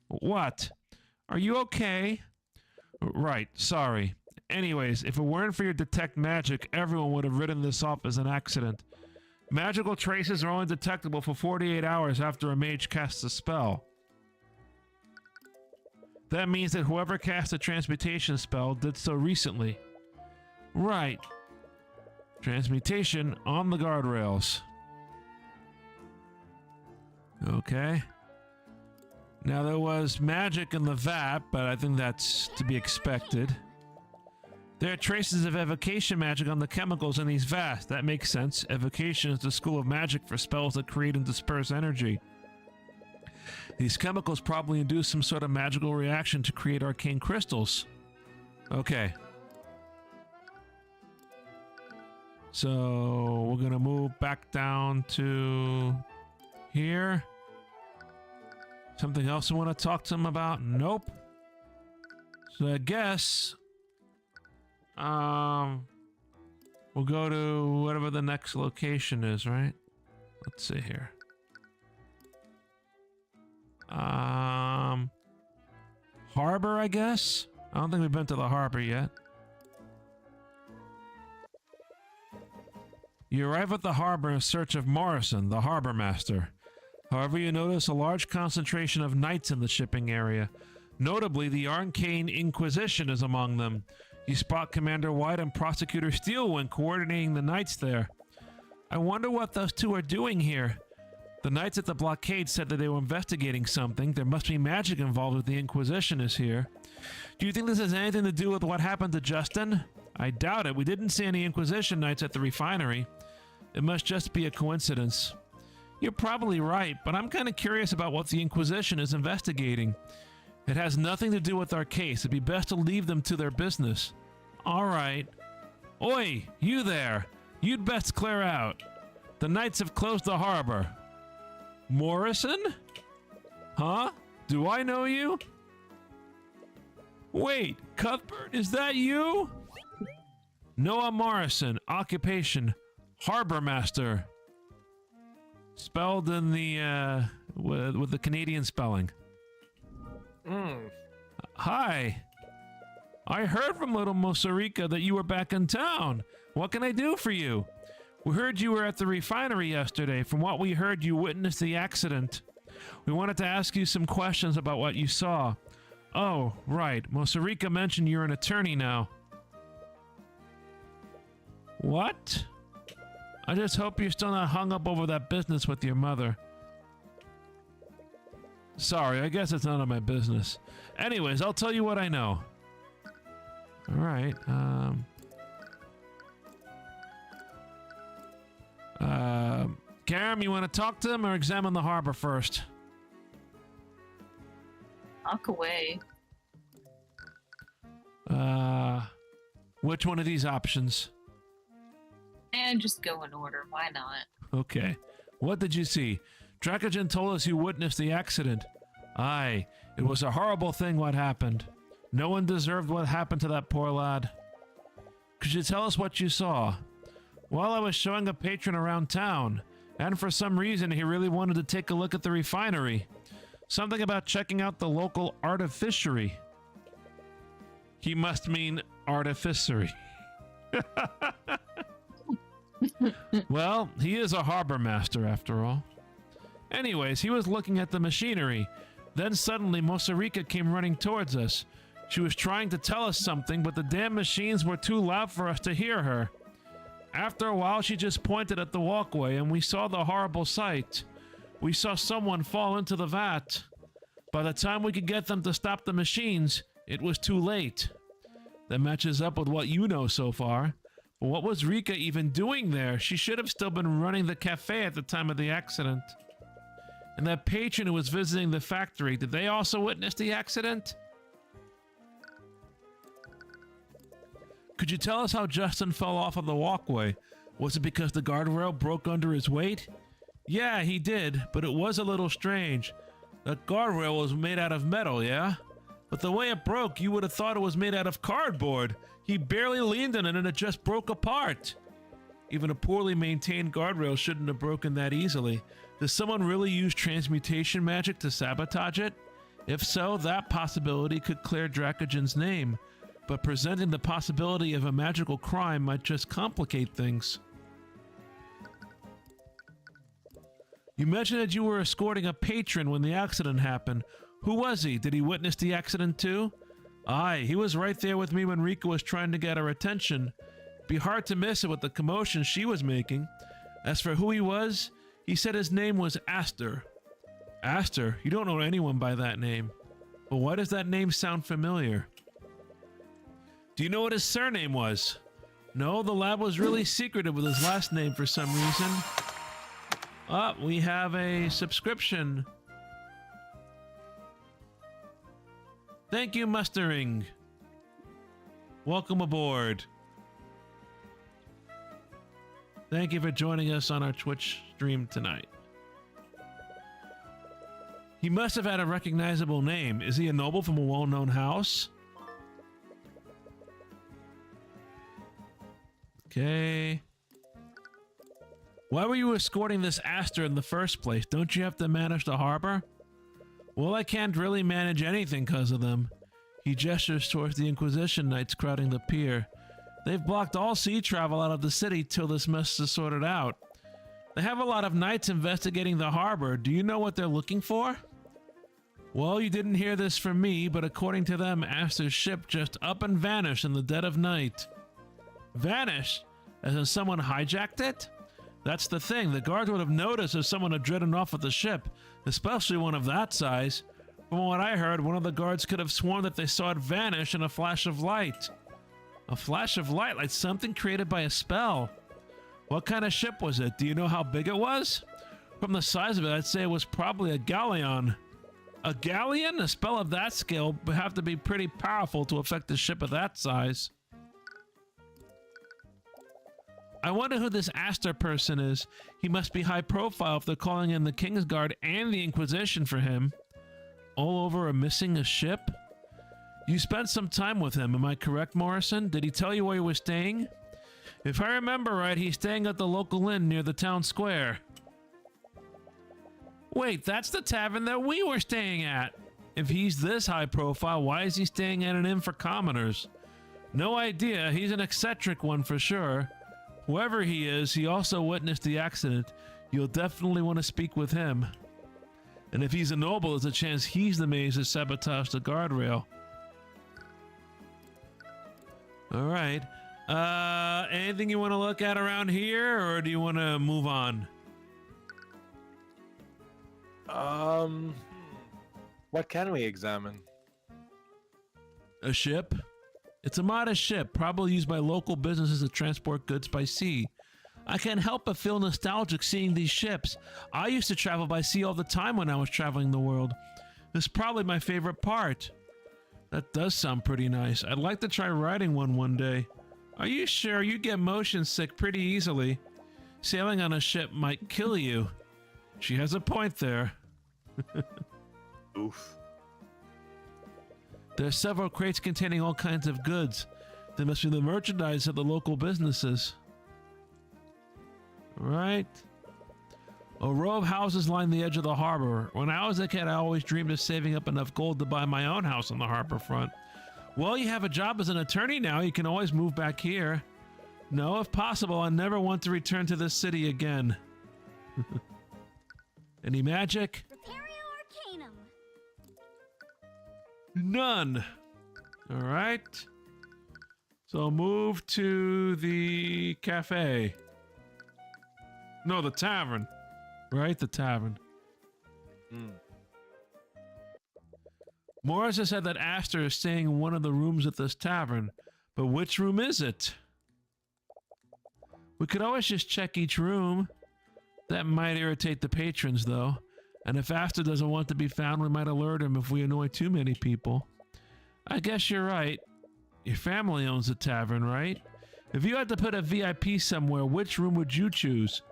What? Are you okay? Right, sorry. Anyways, if it weren't for your detect magic, everyone would have written this off as an accident. Magical traces are only detectable for 48 hours after a mage casts a spell. That means that whoever cast a transmutation spell did so recently. Right. Transmutation on the guardrails. Okay. Now there was magic in the vat, but I think that's to be expected. There are traces of evocation magic on the chemicals in these vats. That makes sense. Evocation is the school of magic for spells that create and disperse energy. These chemicals probably induce some sort of magical reaction to create arcane crystals. Okay. So we're gonna move back down to here. Something else I want to talk to him about? Nope. So I guess we'll go to whatever the next location is, right? Let's see here. harbor, I guess? I don't think we've been to the harbor yet. You arrive at the harbor in search of Morrison, the harbor master. However, you notice a large concentration of knights in the shipping area. Notably, the Arcane Inquisition is among them. You spot Commander White and Prosecutor Steele when coordinating the knights there. I wonder what those two are doing here. The knights at the blockade said that they were investigating something. There must be magic involved if the Inquisition is here. Do you think this has anything to do with what happened to Justin? I doubt it. We didn't see any Inquisition knights at the refinery. It must just be a coincidence. You're probably right, but I'm kind of curious about what the Inquisition is investigating. It has nothing to do with our case. It'd be best to leave them to their business. All right. Oi, you there. You'd best clear out. The knights have closed the harbor. Morrison? Huh? Do I know you? Wait, Cuthbert, is that you? Noah Morrison, occupation, harbor master. Spelled in the, with the Canadian spelling. Hi. I heard from little Mosarika that you were back in town. What can I do for you? We heard you were at the refinery yesterday. From what we heard, you witnessed the accident. We wanted to ask you some questions about what you saw. Oh, right. Mosarika mentioned you're an attorney now. What? I just hope you're still not hung up over that business with your mother. Sorry, I guess it's none of my business. Anyways, I'll tell you what I know. Alright, Karam, you want to talk to him or examine the harbor first? Talk away. Which one of these options? And just go in order. Why not? Okay. What did you see? Dracogen told us you witnessed the accident. Aye, it was a horrible thing what happened. No one deserved what happened to that poor lad. Could you tell us what you saw? Well, I was showing a patron around town, and for some reason he really wanted to take a look at the refinery. Something about checking out the local artificery. He must mean artificery. Well, he is a harbor master after all. Anyways, he was looking at the machinery. Then suddenly Mosarika came running towards us. She was trying to tell us something, but the damn machines were too loud for us to hear her. After a while, she just pointed at the walkway and we saw the horrible sight. We saw someone fall into the vat. By the time we could get them to stop the machines, it was too late. That matches up with what you know so far. But what was Rika even doing there? She should have still been running the cafe at the time of the accident. And that patron who was visiting the factory, did they also witness the accident? Could you tell us how Justin fell off of the walkway? Was it because the guardrail broke under his weight? Yeah, he did, but it was a little strange. The guardrail was made out of metal, yeah? But the way it broke, you would have thought it was made out of cardboard. He barely leaned on it and it just broke apart. Even a poorly maintained guardrail shouldn't have broken that easily. Does someone really use transmutation magic to sabotage it? If so, that possibility could clear Dracogen's name. But presenting the possibility of a magical crime might just complicate things. You mentioned that you were escorting a patron when the accident happened. Who was he? Did he witness the accident too? Aye, he was right there with me when Rika was trying to get our attention. Be hard to miss it with the commotion she was making. As for who he was, he said his name was Aster. Aster? You don't know anyone by that name. But why does that name sound familiar? Do you know what his surname was? No, the lab was really secretive with his last name for some reason. We have a subscription. Thank you, Mustering. Welcome aboard. Thank you for joining us on our Twitch stream tonight. He must have had a recognizable name. Is he a noble from a well-known house? Okay. Why were you escorting this Aster in the first place? Don't you have to manage the harbor? Well, I can't really manage anything because of them. He gestures towards the Inquisition Knights crowding the pier. They've blocked all sea travel out of the city till this mess is sorted out. They have a lot of knights investigating the harbor. Do you know what they're looking for? Well, you didn't hear this from me, but according to them, Aster's ship just up and vanished in the dead of night. Vanished? As in someone hijacked it? That's the thing. The guards would have noticed if someone had driven off with the ship, especially one of that size. From what I heard, one of the guards could have sworn that they saw it vanish in a flash of light. A flash of light, like something created by a spell. What kind of ship was it? Do you know how big it was? From the size of it, I'd say it was probably a galleon. A galleon? A spell of that scale would have to be pretty powerful to affect a ship of that size. I wonder who this Aster person is. He must be high profile if they're calling in the Kingsguard and the Inquisition for him. All over a missing a ship? You spent some time with him, am I correct, Morrison? Did he tell you where he was staying? If I remember right, he's staying at the local inn near the town square. Wait, that's the tavern that we were staying at. If he's this high profile, why is he staying at an inn for commoners? No idea, he's an eccentric one for sure. Whoever he is, he also witnessed the accident. You'll definitely want to speak with him. And if he's a noble, there's a chance he's the maze that sabotaged the guardrail. Alright. Anything you want to look at around here, or do you want to move on? What can we examine? A ship? It's a modest ship, probably used by local businesses to transport goods by sea. I can't help but feel nostalgic seeing these ships. I used to travel by sea all the time when I was traveling the world. This is probably my favorite part. That does sound pretty nice. I'd like to try riding one day. Are you sure? You get motion sick pretty easily. Sailing on a ship might kill you. She has a point there. Oof. There are several crates containing all kinds of goods. They must be the merchandise of the local businesses. Right. A row of houses line the edge of the harbor. When I was a kid, I always dreamed of saving up enough gold to buy my own house on the harbor front. Well, you have a job as an attorney now. You can always move back here. No, if possible, I never want to return to this city again. Any magic? Prepario Arcanum. None. All right. So I'll move to the cafe. No, the tavern. Right? The tavern. Morris has said that Aster is staying in one of the rooms at this tavern. But which room is it? We could always just check each room. That might irritate the patrons, though. And if Aster doesn't want to be found, we might alert him if we annoy too many people. I guess you're right. Your family owns the tavern, right? If you had to put a VIP somewhere, which room would you choose?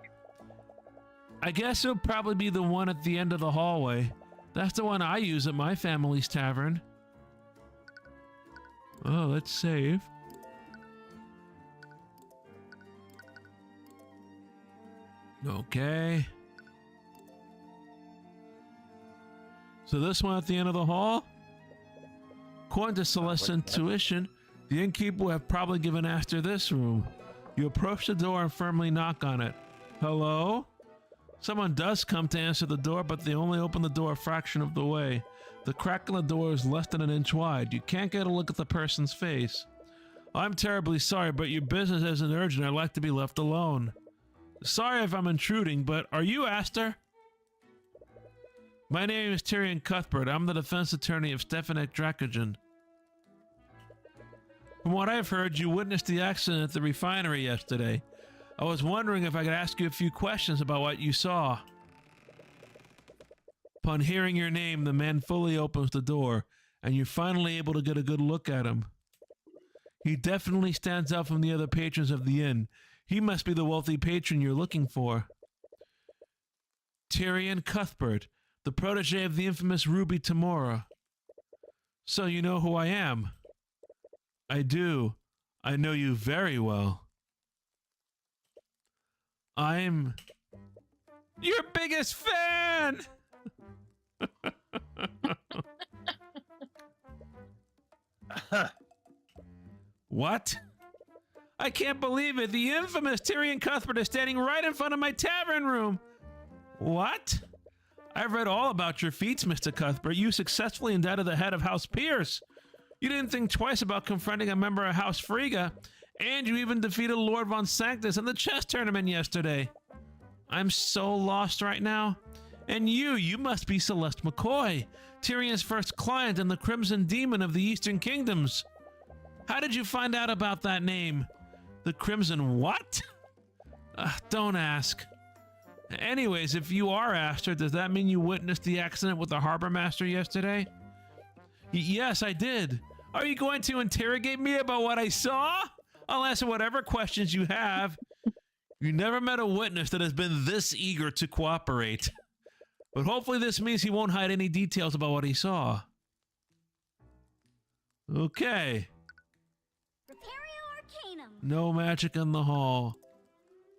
I guess it would probably be the one at the end of the hallway. That's the one I use at my family's tavern. Oh, let's save. Okay. So this one at the end of the hall? According to Celeste's intuition, the innkeeper will have probably given Aster this room. You approach the door and firmly knock on it. Hello? Someone does come to answer the door, but they only open the door a fraction of the way. The crack in the door is less than an inch wide. You can't get a look at the person's face. I'm terribly sorry, but your business isn't urgent. I'd like to be left alone. Sorry if I'm intruding, but are you Aster? My name is Tyrion Cuthbert. I'm the defense attorney of Stefanek Dracogen. From what I've heard, you witnessed the accident at the refinery yesterday. I was wondering if I could ask you a few questions about what you saw. Upon hearing your name, the man fully opens the door, and you're finally able to get a good look at him. He definitely stands out from the other patrons of the inn. He must be the wealthy patron you're looking for. Tyrion Cuthbert, the protege of the infamous Ruby Tamora. So you know who I am? I do. I know you very well. I'm your biggest fan! Huh. What? I can't believe it. The infamous Tyrion Cuthbert is standing right in front of my tavern room. What? I've read all about your feats, Mr. Cuthbert. You successfully indicted the head of House Pierce. You didn't think twice about confronting a member of House Frigga, and you even defeated Lord Von Sanctus in the chess tournament yesterday. I'm so lost right now. And you must be Celeste McCoy, Tyrion's first client and the Crimson Demon of the Eastern Kingdoms. How did you find out about that name? The Crimson what? Don't ask. Anyways, if you are Aster, does that mean you witnessed the accident with the Harbor Master yesterday? Yes, I did. Are you going to interrogate me about what I saw? I'll answer whatever questions you have. You never met a witness that has been this eager to cooperate. But hopefully this means he won't hide any details about what he saw. Okay. No magic in the hall.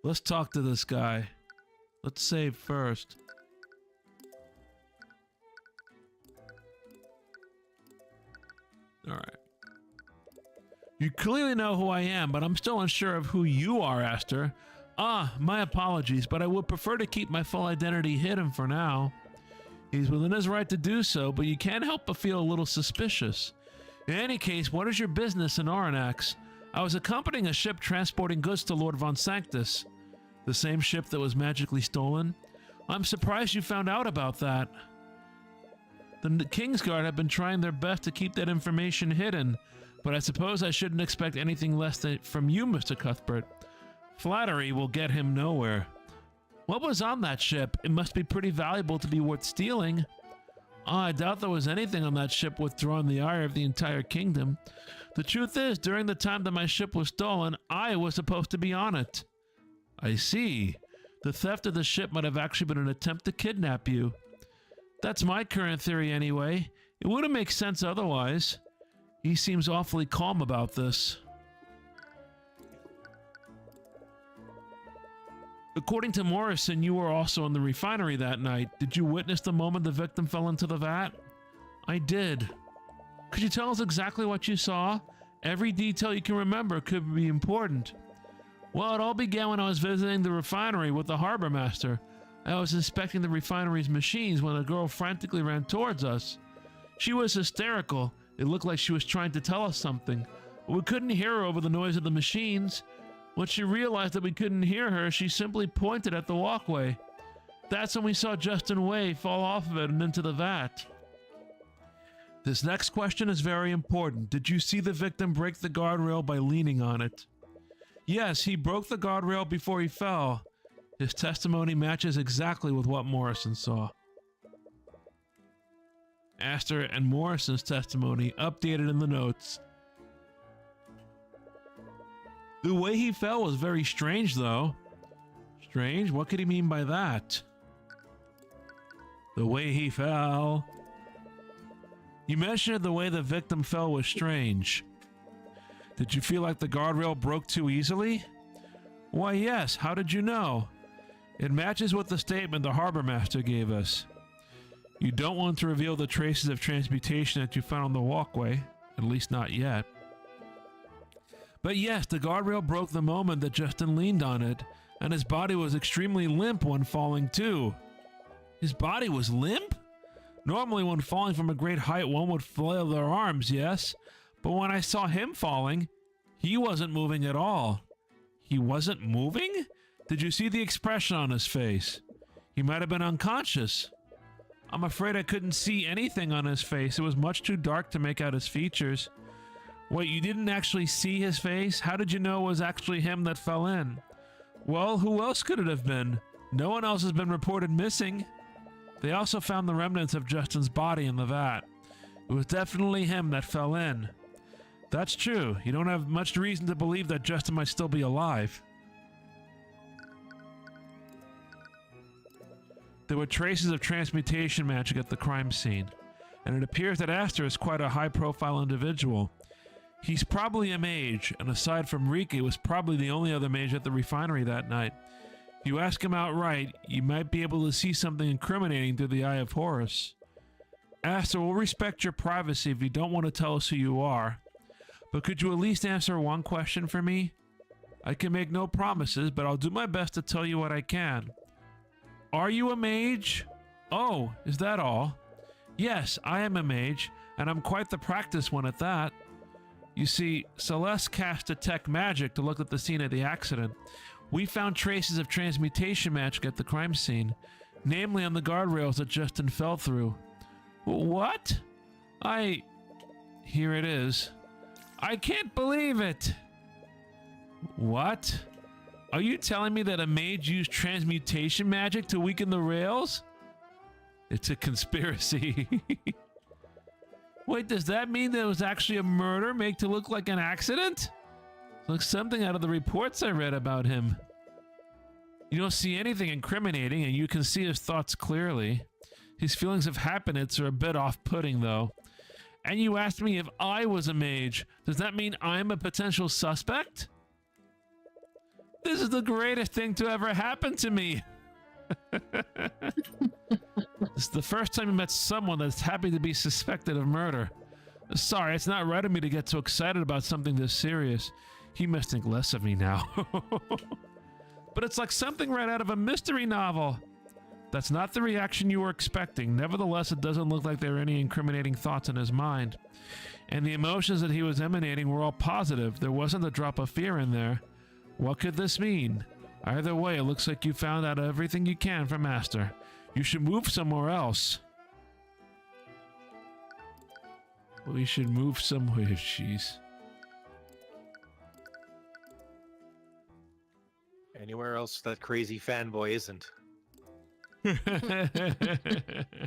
Let's talk to this guy. Let's save first. Alright. You clearly know who I am, but I'm still unsure of who you are, Aster. My apologies, but I would prefer to keep my full identity hidden for now. He's within his right to do so, but you can't help but feel a little suspicious. In any case, what is your business in Aranax? I was accompanying a ship transporting goods to Lord Von Sanctus. The same ship that was magically stolen? I'm surprised you found out about that. The Kingsguard have been trying their best to keep that information hidden, but I suppose I shouldn't expect anything less from you, Mr. Cuthbert. Flattery will get him nowhere. What was on that ship? It must be pretty valuable to be worth stealing. I doubt there was anything on that ship worth drawing the ire of the entire kingdom. The truth is, during the time that my ship was stolen, I was supposed to be on it. I see. The theft of the ship might have actually been an attempt to kidnap you. That's my current theory anyway. It wouldn't make sense otherwise. He seems awfully calm about this. According to Morrison, you were also in the refinery that night. Did you witness the moment the victim fell into the vat? I did. Could you tell us exactly what you saw? Every detail you can remember could be important. Well, it all began when I was visiting the refinery with the harbor master. I was inspecting the refinery's machines when a girl frantically ran towards us. She was hysterical. It looked like she was trying to tell us something, but we couldn't hear her over the noise of the machines. When she realized that we couldn't hear her, she simply pointed at the walkway. That's when we saw Justin Way fall off of it and into the vat. This next question is very important. Did you see the victim break the guardrail by leaning on it? Yes, he broke the guardrail before he fell. His testimony matches exactly with what Morrison saw. Aster and Morrison's testimony updated in the notes. The way he fell was very strange, though. Strange? What could he mean by that? The way he fell. You mentioned the way the victim fell was strange. Did you feel like the guardrail broke too easily? Why, yes. How did you know? It matches with the statement the harbor master gave us. You don't want to reveal the traces of transmutation that you found on the walkway, at least not yet. But yes, the guardrail broke the moment that Justin leaned on it, and his body was extremely limp when falling too. His body was limp? Normally when falling from a great height one would flail their arms, yes? But when I saw him falling, he wasn't moving at all. He wasn't moving? Did you see the expression on his face? He might have been unconscious. I'm afraid I couldn't see anything on his face. It was much too dark to make out his features. Wait, you didn't actually see his face? How did you know it was actually him that fell in? Well, who else could it have been? No one else has been reported missing. They also found the remnants of Justin's body in the vat. It was definitely him that fell in. That's true. You don't have much reason to believe that Justin might still be alive. There were traces of transmutation magic at the crime scene, and it appears that Aster is quite a high-profile individual. He's probably a mage, and aside from Rika, was probably the only other mage at the refinery that night. If you ask him outright, you might be able to see something incriminating through the eye of Horus. Aster, we'll respect your privacy if you don't want to tell us who you are. But could you at least answer one question for me? I can make no promises, but I'll do my best to tell you what I can. Are you a mage? Oh, is that all? Yes, I am a mage, and I'm quite the practiced one at that. You see, Celeste cast Detect Magic to look at the scene of the accident. We found traces of transmutation magic at the crime scene, namely on the guardrails that Justin fell through. What? Here it is. I can't believe it! What? Are you telling me that a mage used transmutation magic to weaken the rails? It's a conspiracy. Wait, does that mean there was actually a murder made to look like an accident? Looks something out of the reports I read about him. You don't see anything incriminating, and you can see his thoughts clearly. His feelings of happiness are a bit off-putting, though. And you asked me if I was a mage. Does that mean I'm a potential suspect? This is the greatest thing to ever happen to me. This is the first time I met someone that's happy to be suspected of murder. Sorry, it's not right of me to get so excited about something this serious. He must think less of me now. But it's like something right out of a mystery novel. That's not the reaction you were expecting. Nevertheless, it doesn't look like there were any incriminating thoughts in his mind. And the emotions that he was emanating were all positive. There wasn't a drop of fear in there. What could this mean? Either way, it looks like you found out everything you can from Master. You should move somewhere else. We should move somewhere, jeez. Anywhere else that crazy fanboy isn't.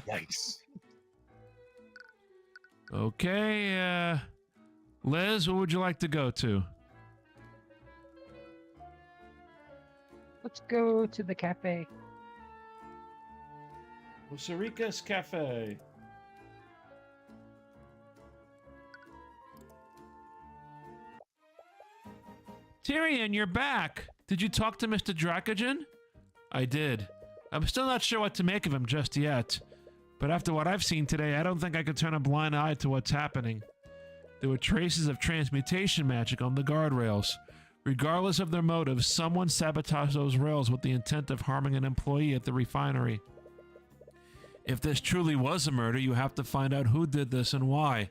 Yikes. Okay, Liz, what would you like to go to? Let's go to the cafe. Sarika's Cafe. Tyrion, you're back. Did you talk to Mr. Dracogen? I did. I'm still not sure what to make of him just yet. But after what I've seen today, I don't think I could turn a blind eye to what's happening. There were traces of transmutation magic on the guardrails. Regardless of their motives, someone sabotaged those rails with the intent of harming an employee at the refinery. If this truly was a murder, you have to find out who did this and why.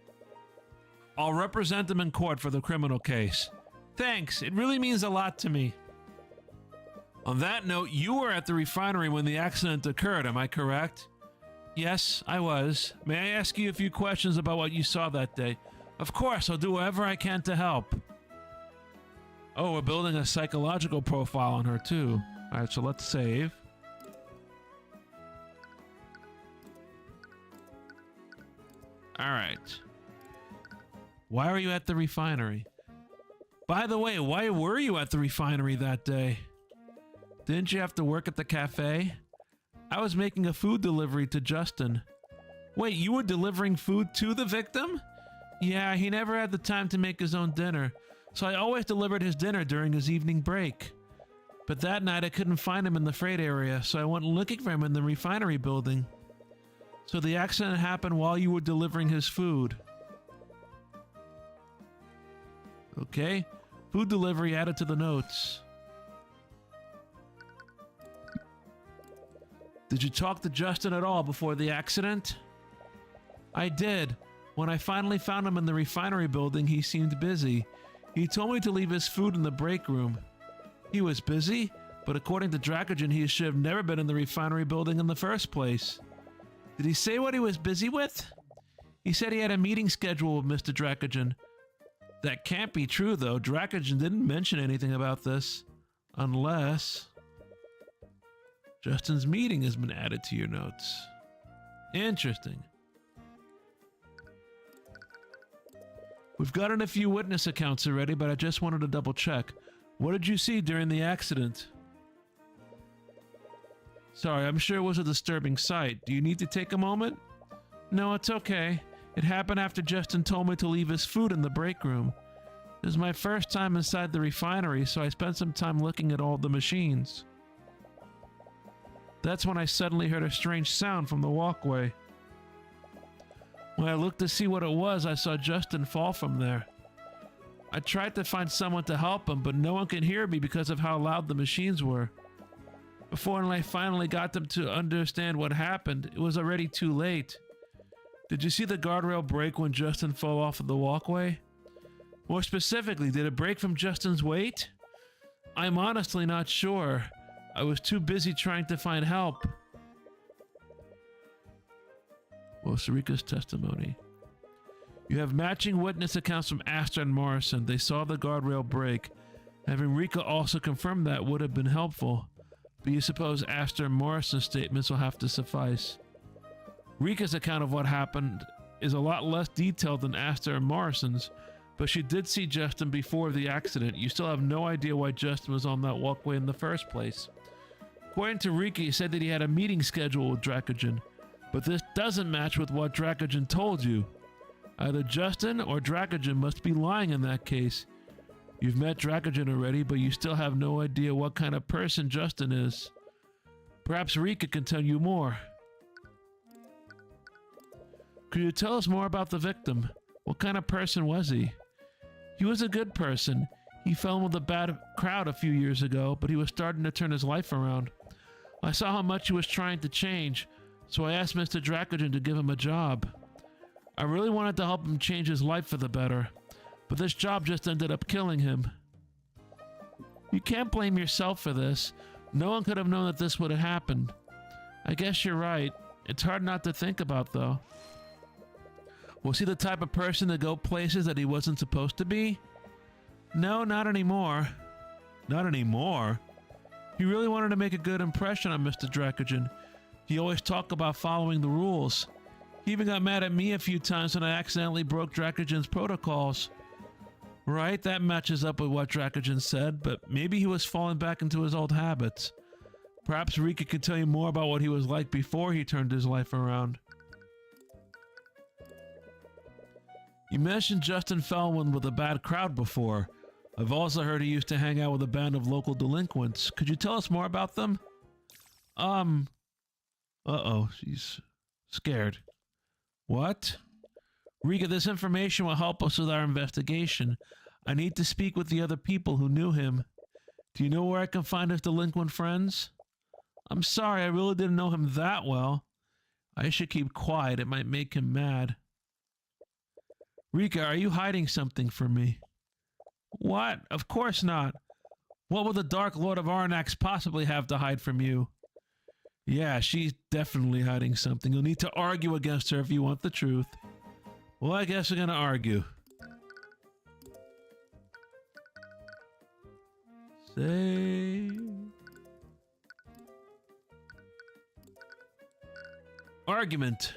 I'll represent them in court for the criminal case. Thanks, it really means a lot to me. On that note, you were at the refinery when the accident occurred, am I correct? Yes, I was. May I ask you a few questions about what you saw that day? Of course, I'll do whatever I can to help. Oh, we're building a psychological profile on her too. Alright, so let's save. Alright. Why were you at the refinery? By the way, why were you at the refinery that day? Didn't you have to work at the cafe? I was making a food delivery to Justin. Wait, you were delivering food to the victim? Yeah, he never had the time to make his own dinner, so I always delivered his dinner during his evening break. But that night I couldn't find him in the freight area, so I went looking for him in the refinery building. So the accident happened while you were delivering his food. Okay, food delivery added to the notes. Did you talk to Justin at all before the accident? I did. When I finally found him in the refinery building, he seemed busy. He told me to leave his food in the break room. He was busy, but according to Dracogen, he should have never been in the refinery building in the first place. Did he say what he was busy with? He said he had a meeting scheduled with Mr. Dracogen. That can't be true, though. Dracogen didn't mention anything about this. Unless Justin's meeting has been added to your notes. Interesting. We've gotten a few witness accounts already, but I just wanted to double check. What did you see during the accident? Sorry, I'm sure it was a disturbing sight. Do you need to take a moment? No, it's okay. It happened after Justin told me to leave his food in the break room. This is my first time inside the refinery, so I spent some time looking at all the machines. That's when I suddenly heard a strange sound from the walkway. When I looked to see what it was, I saw Justin fall from there. I tried to find someone to help him, but no one could hear me because of how loud the machines were. Before I finally got them to understand what happened, it was already too late. Did you see the guardrail break when Justin fell off of the walkway? More specifically, did it break from Justin's weight? I'm honestly not sure. I was too busy trying to find help. Well, Sarika's testimony. You have matching witness accounts from Aster and Morrison. They saw the guardrail break. Having Rika also confirm that would have been helpful, but you suppose Aster and Morrison's statements will have to suffice. Rika's account of what happened is a lot less detailed than Aster and Morrison's, but she did see Justin before the accident. You still have no idea why Justin was on that walkway in the first place. According to Rika, he said that he had a meeting scheduled with Dracogen, but this doesn't match with what Dracogen told you. Either Justin or Dracogen must be lying in that case. You've met Dracogen already, but you still have no idea what kind of person Justin is. Perhaps Rika can tell you more. Could you tell us more about the victim? What kind of person was he? He was a good person. He fell in with a bad crowd a few years ago, but he was starting to turn his life around. I saw how much he was trying to change, so I asked Mr. Dracogen to give him a job. I really wanted to help him change his life for the better, but this job just ended up killing him. You can't blame yourself for this. No one could have known that this would have happened. I guess you're right. It's hard not to think about, though. Was he the type of person to go places that he wasn't supposed to be? No, not anymore. Not anymore? He really wanted to make a good impression on Mr. Dracogen. He always talked about following the rules. He even got mad at me a few times when I accidentally broke Dracogen's protocols. Right, that matches up with what Dracogen said, but maybe he was falling back into his old habits. Perhaps Rika could tell you more about what he was like before he turned his life around. You mentioned Justin fell in with a bad crowd before. I've also heard he used to hang out with a band of local delinquents. Could you tell us more about them? Uh-oh, she's scared. What? Rika, this information will help us with our investigation. I need to speak with the other people who knew him. Do you know where I can find his delinquent friends? I'm sorry, I really didn't know him that well. I should keep quiet, it might make him mad. Rika, are you hiding something from me? What? Of course not. What would the Dark Lord of Arnax possibly have to hide from you? Yeah, she's definitely hiding something. You'll need to argue against her if you want the truth. Well, I guess we're gonna argue. Say... Argument.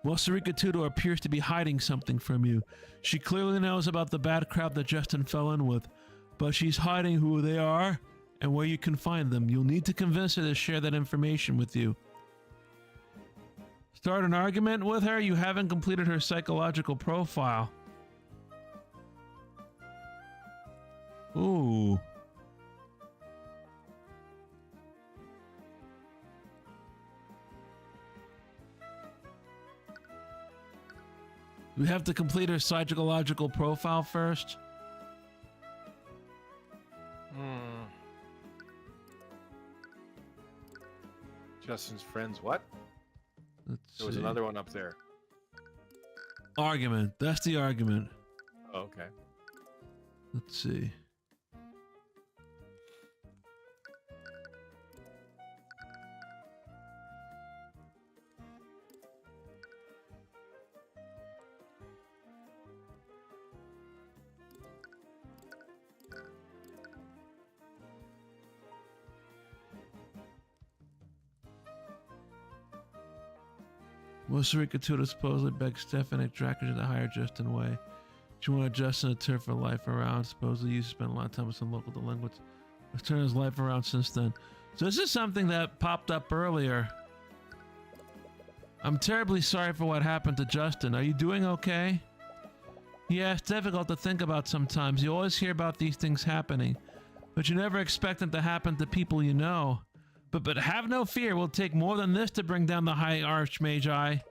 Well, Sarika Tudor appears to be hiding something from you. She clearly knows about the bad crowd that Justin fell in with, but she's hiding who they are and where you can find them. You'll need to convince her to share that information with you. Start an argument with her? You haven't completed her psychological profile. Ooh. We have to complete her psychological profile first. Justin's friends, what? There was See. another one up there. Argument. That's the argument. Oh, okay. Let's see. Sarika Tudor supposedly begged Stephanie Dracogen to hire Justin Way. She wanted Justin to turn her life around. Supposedly he used to spend a lot of time with some local delinquents. He's turned his life around since then. So this is something that popped up earlier. I'm terribly sorry for what happened to Justin. Are you doing okay? Yeah, it's difficult to think about sometimes. You always hear about these things happening, but you never expect them to happen to people you know. But have no fear, we'll take more than this to bring down the High Archmagi.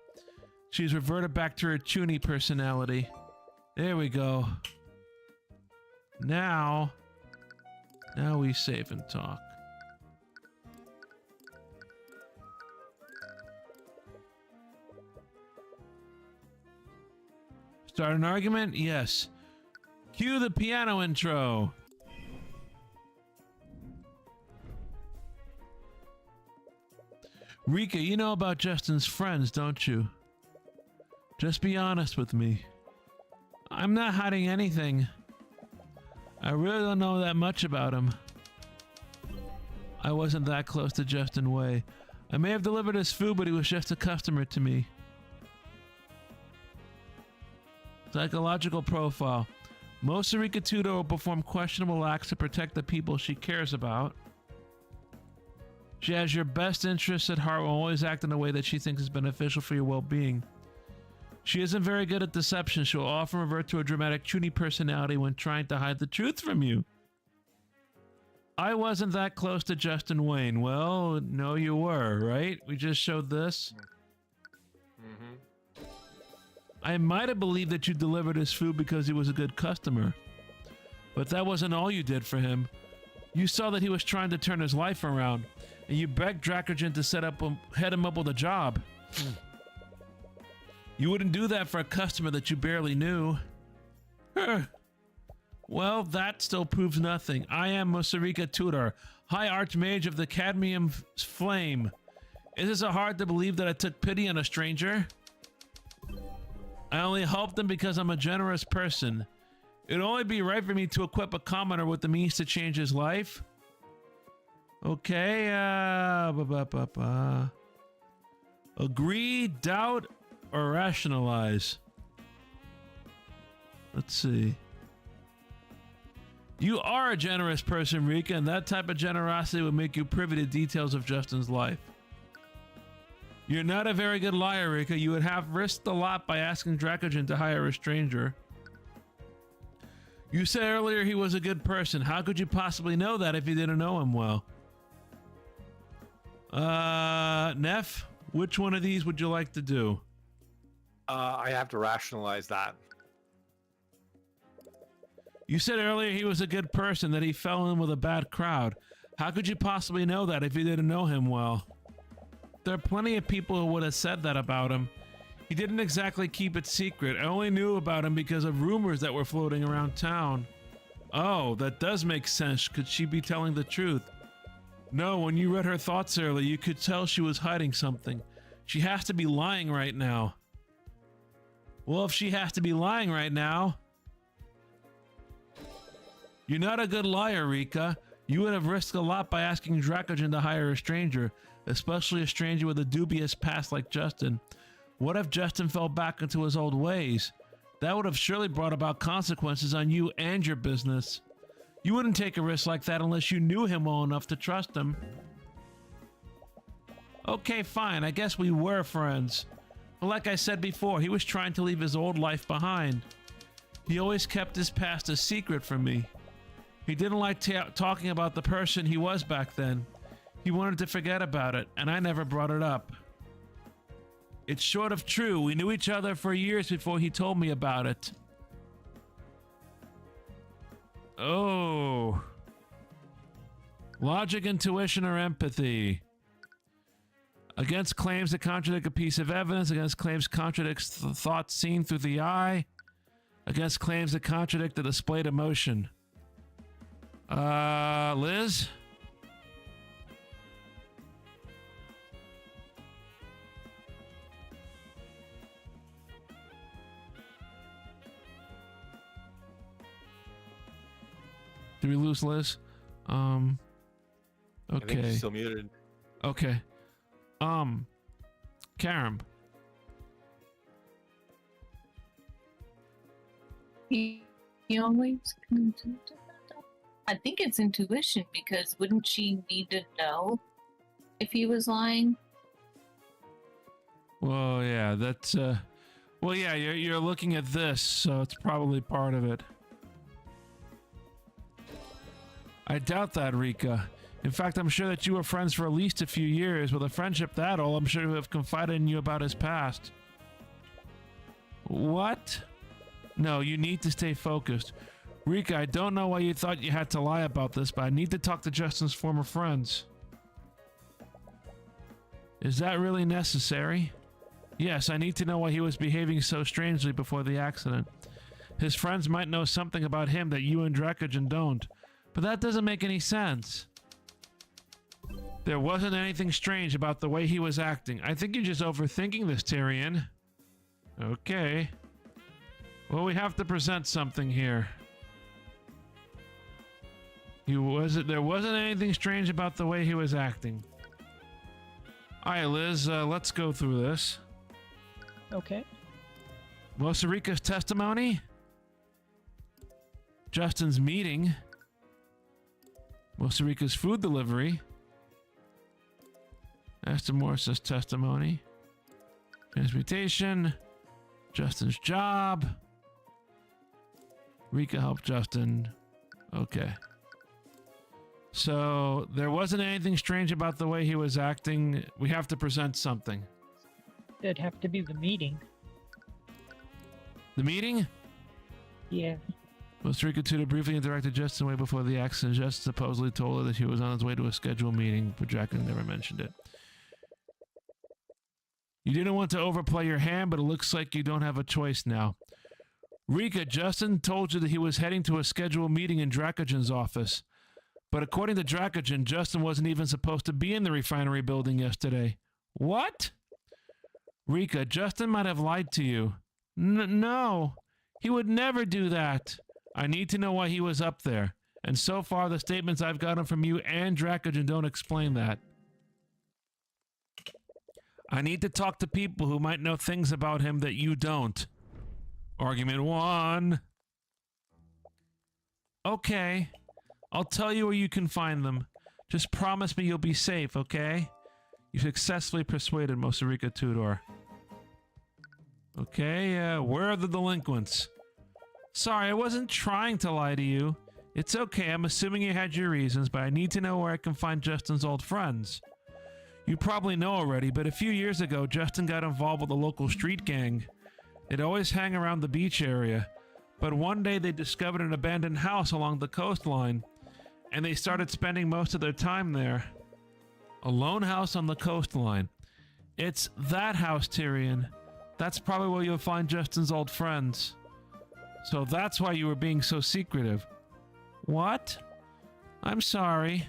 She's reverted back to her Chuny personality. There we go. Now we save and talk. Start an argument? Yes. Cue the piano intro. Rika, you know about Justin's friends, don't you? Just be honest with me. I'm not hiding anything. I really don't know that much about him. I wasn't that close to Justin Way. I may have delivered his food, but he was just a customer to me. Psychological profile. Most Rika Tudor will perform questionable acts to protect the people she cares about. She has your best interests at heart, will always act in a way that she thinks is beneficial for your well-being. She isn't very good at deception. She will often revert to a dramatic, chuny personality when trying to hide the truth from you. I wasn't that close to Justin Wayne. Well, no, you were, right? We just showed this. I might have believed that you delivered his food because he was a good customer. But that wasn't all you did for him. You saw that he was trying to turn his life around, and you begged Dracogen to head him up with a job. You wouldn't do that for a customer that you barely knew. Well, that still proves nothing. I am Musarika Tudor, High Archmage of the Cadmium Flame. Is it so hard to believe that I took pity on a stranger? I only helped him because I'm a generous person. It'd only be right for me to equip a commoner with the means to change his life. Okay, agree, doubt, or rationalize? Let's see. You are a generous person, Rika, and that type of generosity would make you privy to details of Justin's life. You're not a very good liar, Rika. You would have risked a lot by asking Dracogen to hire a stranger. You said earlier he was a good person. How could you possibly know that if you didn't know him well? Neff, which one of these would you like to do? I have to rationalize that. You said earlier he was a good person, that he fell in with a bad crowd. How could you possibly know that if you didn't know him well? There are plenty of people who would have said that about him. He didn't exactly keep it secret. I only knew about him because of rumors that were floating around town. Oh, that does make sense. Could she be telling the truth? No, when you read her thoughts earlier, you could tell she was hiding something. She has to be lying right now. Well, if she has to be lying right now... You're not a good liar, Rika. You would have risked a lot by asking Dracogen to hire a stranger, especially a stranger with a dubious past like Justin. What if Justin fell back into his old ways? That would have surely brought about consequences on you and your business. You wouldn't take a risk like that unless you knew him well enough to trust him. Okay, fine. I guess we were friends. But like I said before, he was trying to leave his old life behind. He always kept his past a secret from me. He didn't like talking about the person he was back then. He wanted to forget about it, and I never brought it up. It's short of true. We knew each other for years before he told me about it. Oh. Logic, intuition, or empathy. Against claims that contradict a piece of evidence. Against claims contradicts the thought seen through the eye. Against claims that contradict the displayed emotion. Liz? Did we lose Liz? Okay. I think she's still muted. Okay. Karam. He always comes into that. I think it's intuition, because wouldn't she need to know if he was lying? Well, yeah, that's well, yeah, you're looking at this, so it's probably part of it. I doubt that, Rika. In fact, I'm sure that you were friends for at least a few years. With a friendship that old, I'm sure he would have confided in you about his past. What? No, you need to stay focused. Rika, I don't know why you thought you had to lie about this, but I need to talk to Justin's former friends. Is that really necessary? Yes, I need to know why he was behaving so strangely before the accident. His friends might know something about him that you and Dracogen don't, but that doesn't make any sense. There wasn't anything strange about the way he was acting. I think you're just overthinking this, Tyrion. Okay. Well, we have to present something here. There wasn't anything strange about the way he was acting. Alright, Liz, let's go through this. Okay. Mosarika's testimony. Justin's meeting. Mosarika's food delivery. Aston Morris's testimony. Transmutation. Justin's job. Rika helped Justin. Okay. So, there wasn't anything strange about the way he was acting. We have to present something. It'd have to be the meeting. The meeting? Yeah. Costa Tutor briefly interacted Justin way before the accident. Justin supposedly told her that he was on his way to a scheduled meeting, but Draken never mentioned it. You didn't want to overplay your hand, but it looks like you don't have a choice now. Rika, Justin told you that he was heading to a scheduled meeting in Dracogen's office. But according to Dracogen, Justin wasn't even supposed to be in the refinery building yesterday. What? Rika, Justin might have lied to you. No, he would never do that. I need to know why he was up there. And so far, the statements I've gotten from you and Dracogen don't explain that. I need to talk to people who might know things about him that you don't. Argument 1. Okay. I'll tell you where you can find them. Just promise me you'll be safe, okay? You successfully persuaded Mosarika Tudor. Okay, where are the delinquents? Sorry, I wasn't trying to lie to you. It's okay, I'm assuming you had your reasons, but I need to know where I can find Justin's old friends. You probably know already, but a few years ago, Justin got involved with a local street gang. They'd always hang around the beach area, but one day they discovered an abandoned house along the coastline, and they started spending most of their time there. A lone house on the coastline. It's that house, Tyrion. That's probably where you'll find Justin's old friends. So that's why you were being so secretive. What? I'm sorry.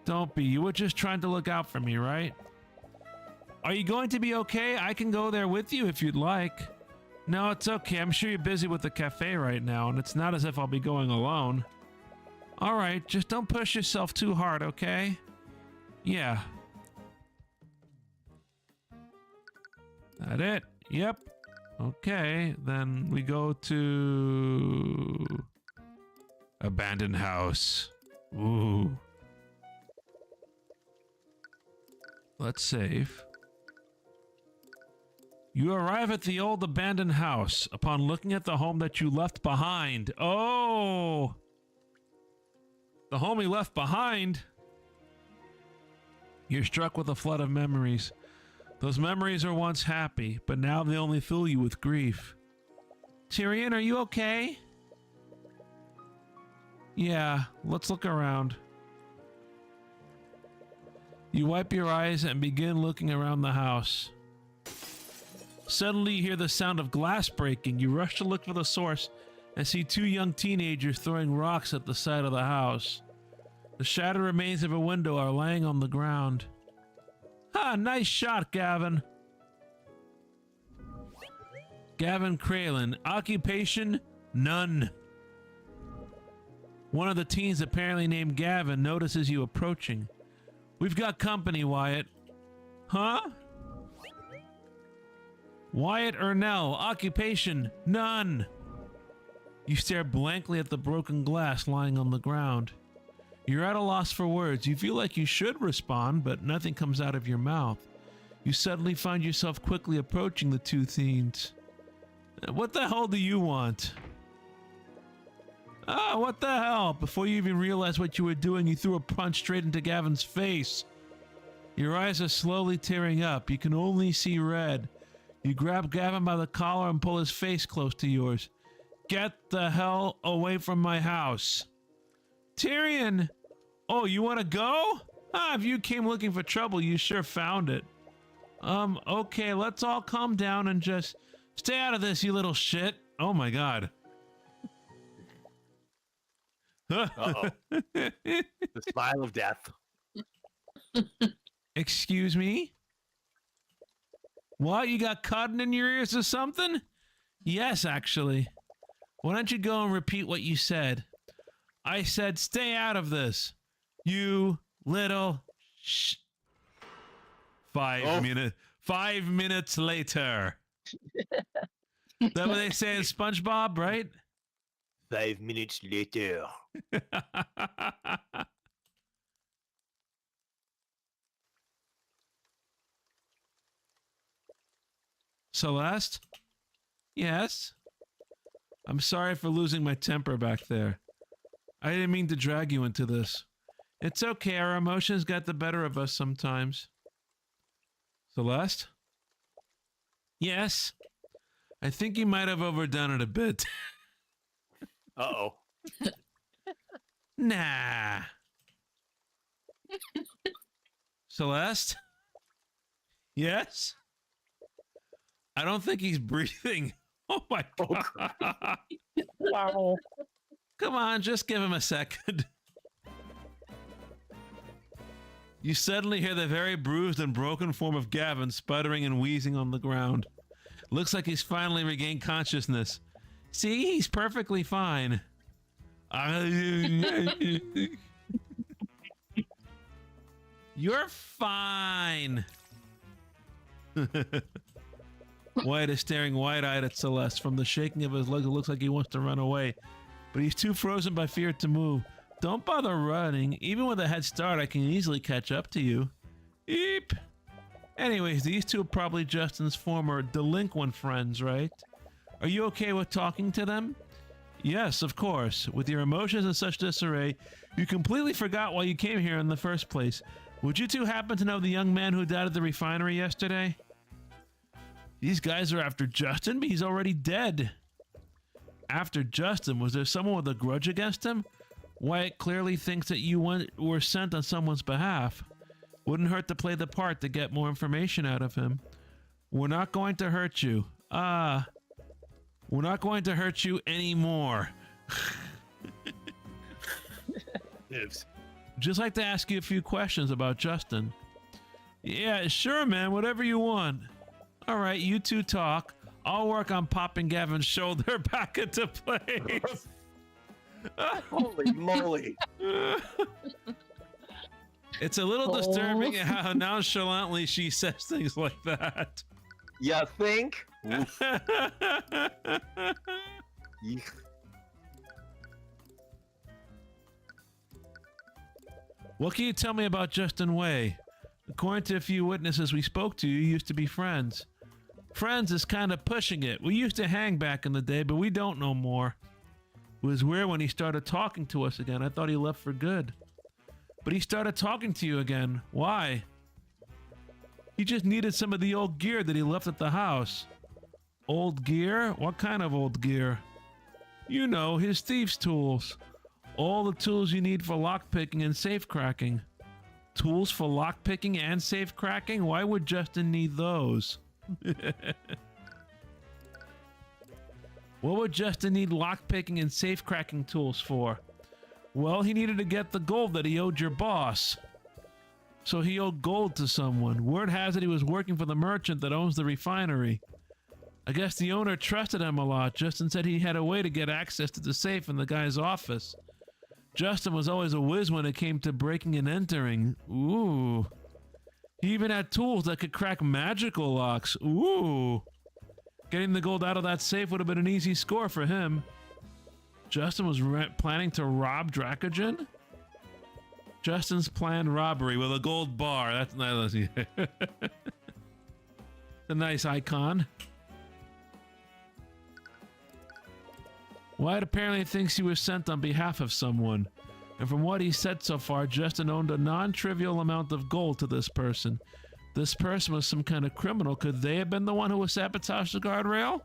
Don't be. You were just trying to look out for me, right? Are you going to be okay? I can go there with you if you'd like. No, it's okay. I'm sure you're busy with the cafe right now, and it's not as if I'll be going alone. Alright, just don't push yourself too hard, okay? Yeah. That it? Yep. Okay, then we go to... abandoned house. Ooh. Let's save. You arrive at the old abandoned house upon looking at the home that you left behind. Oh! The home he left behind? You're struck with a flood of memories. Those memories are once happy, but now they only fill you with grief. Tyrion, are you okay? Yeah, let's look around. You wipe your eyes and begin looking around the house. Suddenly you hear the sound of glass breaking. You rush to look for the source and see two young teenagers throwing rocks at the side of the house. The shattered remains of a window are laying on the ground. Ha! Nice shot, Gavin! Gavin Kralin. Occupation? None. One of the teens, apparently named Gavin, notices you approaching. We've got company, Wyatt. Huh? Wyatt Ernell. Occupation? None. You stare blankly at the broken glass lying on the ground. You're at a loss for words. You feel like you should respond, but nothing comes out of your mouth. You suddenly find yourself quickly approaching the two teens. What the hell do you want? Ah, what the hell? Before you even realized what you were doing, you threw a punch straight into Gavin's face. Your eyes are slowly tearing up. You can only see red. You grab Gavin by the collar and pull his face close to yours. Get the hell away from my house. Tyrion! Oh, you want to go? Ah, if you came looking for trouble, you sure found it. Okay, let's all calm down and just stay out of this, you little shit. Oh my god. Uh-oh. The smile of death. Excuse me? What? You got cotton in your ears or something? Yes, actually. Why don't you go and repeat what you said? I said stay out of this. You little sh... 5 minutes later. That what they say in SpongeBob, right? 5 minutes later. Celeste? Yes? I'm sorry for losing my temper back there. I didn't mean to drag you into this. It's okay, our emotions got the better of us sometimes. Celeste? Yes? I think you might have overdone it a bit. Uh-oh. Nah. Celeste? Yes? I don't think he's breathing. Oh my god. Wow. Come on, just give him a second. You suddenly hear the very bruised and broken form of Gavin sputtering and wheezing on the ground. Looks like he's finally regained consciousness. See, he's perfectly fine. You're fine. Wyatt is staring wide-eyed at Celeste. From the shaking of his legs, it looks like he wants to run away, but he's too frozen by fear to move. Don't bother running. Even with a head start, I can easily catch up to you. Eep. Anyways, these two are probably Justin's former delinquent friends, right? Are you okay with talking to them? Yes, of course. With your emotions in such disarray, you completely forgot why you came here in the first place. Would you two happen to know the young man who died at the refinery yesterday? These guys are after Justin, but he's already dead. After Justin? Was there someone with a grudge against him? Wyatt clearly thinks that you were sent on someone's behalf. Wouldn't hurt to play the part to get more information out of him. We're not going to hurt you. We're not going to hurt you anymore. Just like to ask you a few questions about Justin. Yeah, sure, man. Whatever you want. All right, you two talk. I'll work on popping Gavin's shoulder back into place. Holy moly. It's a little disturbing how nonchalantly she says things like that. You think? What can you tell me about Justin Way? According to a few witnesses we spoke to, you used to be friends. Friends is kind of pushing it. We used to hang back in the day, but we don't no more. It was weird when he started talking to us again. I thought he left for good. But he started talking to you again. Why? He just needed some of the old gear that he left at the house. Old gear? What kind of old gear? You know, his thieves' tools. All the tools you need for lockpicking and safe cracking. Tools for lockpicking and safe cracking? Why would Justin need those? What would Justin need lockpicking and safe cracking tools for? Well, he needed to get the gold that he owed your boss. So he owed gold to someone. Word has it he was working for the merchant that owns the refinery. I guess the owner trusted him a lot. Justin said he had a way to get access to the safe in the guy's office. Justin was always a whiz when it came to breaking and entering. Ooh. He even had tools that could crack magical locks. Ooh. Getting the gold out of that safe would have been an easy score for him. Justin was planning to rob Dracogen? Justin's planned robbery with a gold bar. That's nice. A nice icon. Wyatt apparently thinks he was sent on behalf of someone. And from what he said so far, Justin owned a non-trivial amount of gold to this person. This person was some kind of criminal. Could they have been the one who was sabotaged the guardrail?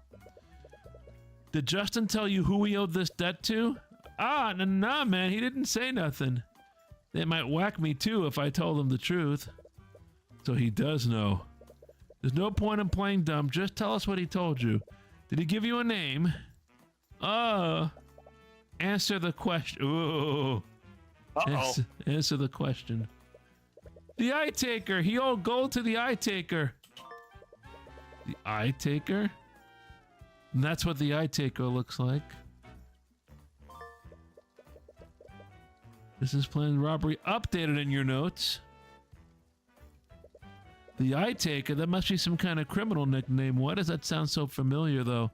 Did Justin tell you who he owed this debt to? Ah, nah, man, he didn't say nothing. They might whack me too if I told them the truth. So he does know. There's no point in playing dumb. Just tell us what he told you. Did he give you a name? Answer the question. Ooh. Answer the question. The Eye Taker. He owed gold to the Eye Taker. The Eye Taker? And that's what the Eye Taker looks like. This is planned robbery updated in your notes. The Eye Taker? That must be some kind of criminal nickname. Why does that sound so familiar, though?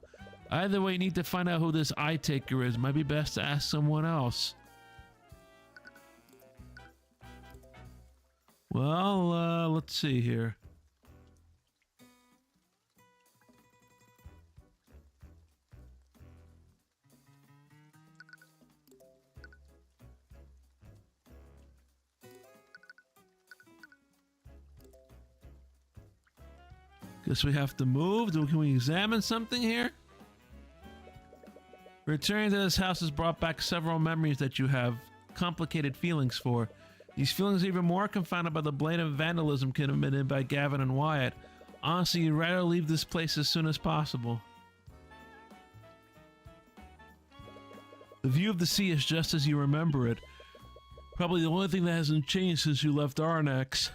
Either way, you need to find out who this Eye Taker is. Might be best to ask someone else. Well, let's see here. Guess we have to move. Can we examine something here? Returning to this house has brought back several memories that you have complicated feelings for. These feelings are even more confounded by the blatant vandalism committed by Gavin and Wyatt. Honestly, you'd rather leave this place as soon as possible. The view of the sea is just as you remember it. Probably the only thing that hasn't changed since you left Arnex.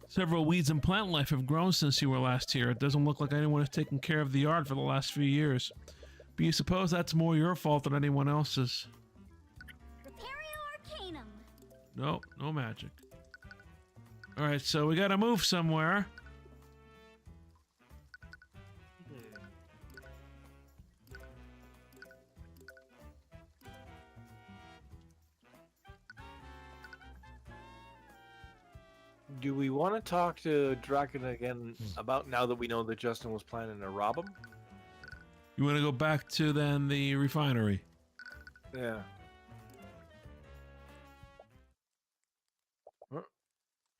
Several weeds and plant life have grown since you were last here. It doesn't look like anyone has taken care of the yard for the last few years. But you suppose that's more your fault than anyone else's. Arcanum. No, no magic. Alright, so we gotta move somewhere. Do we want to talk to Draken again about now that we know that Justin was planning to rob him? You want to go back to then the refinery? Yeah.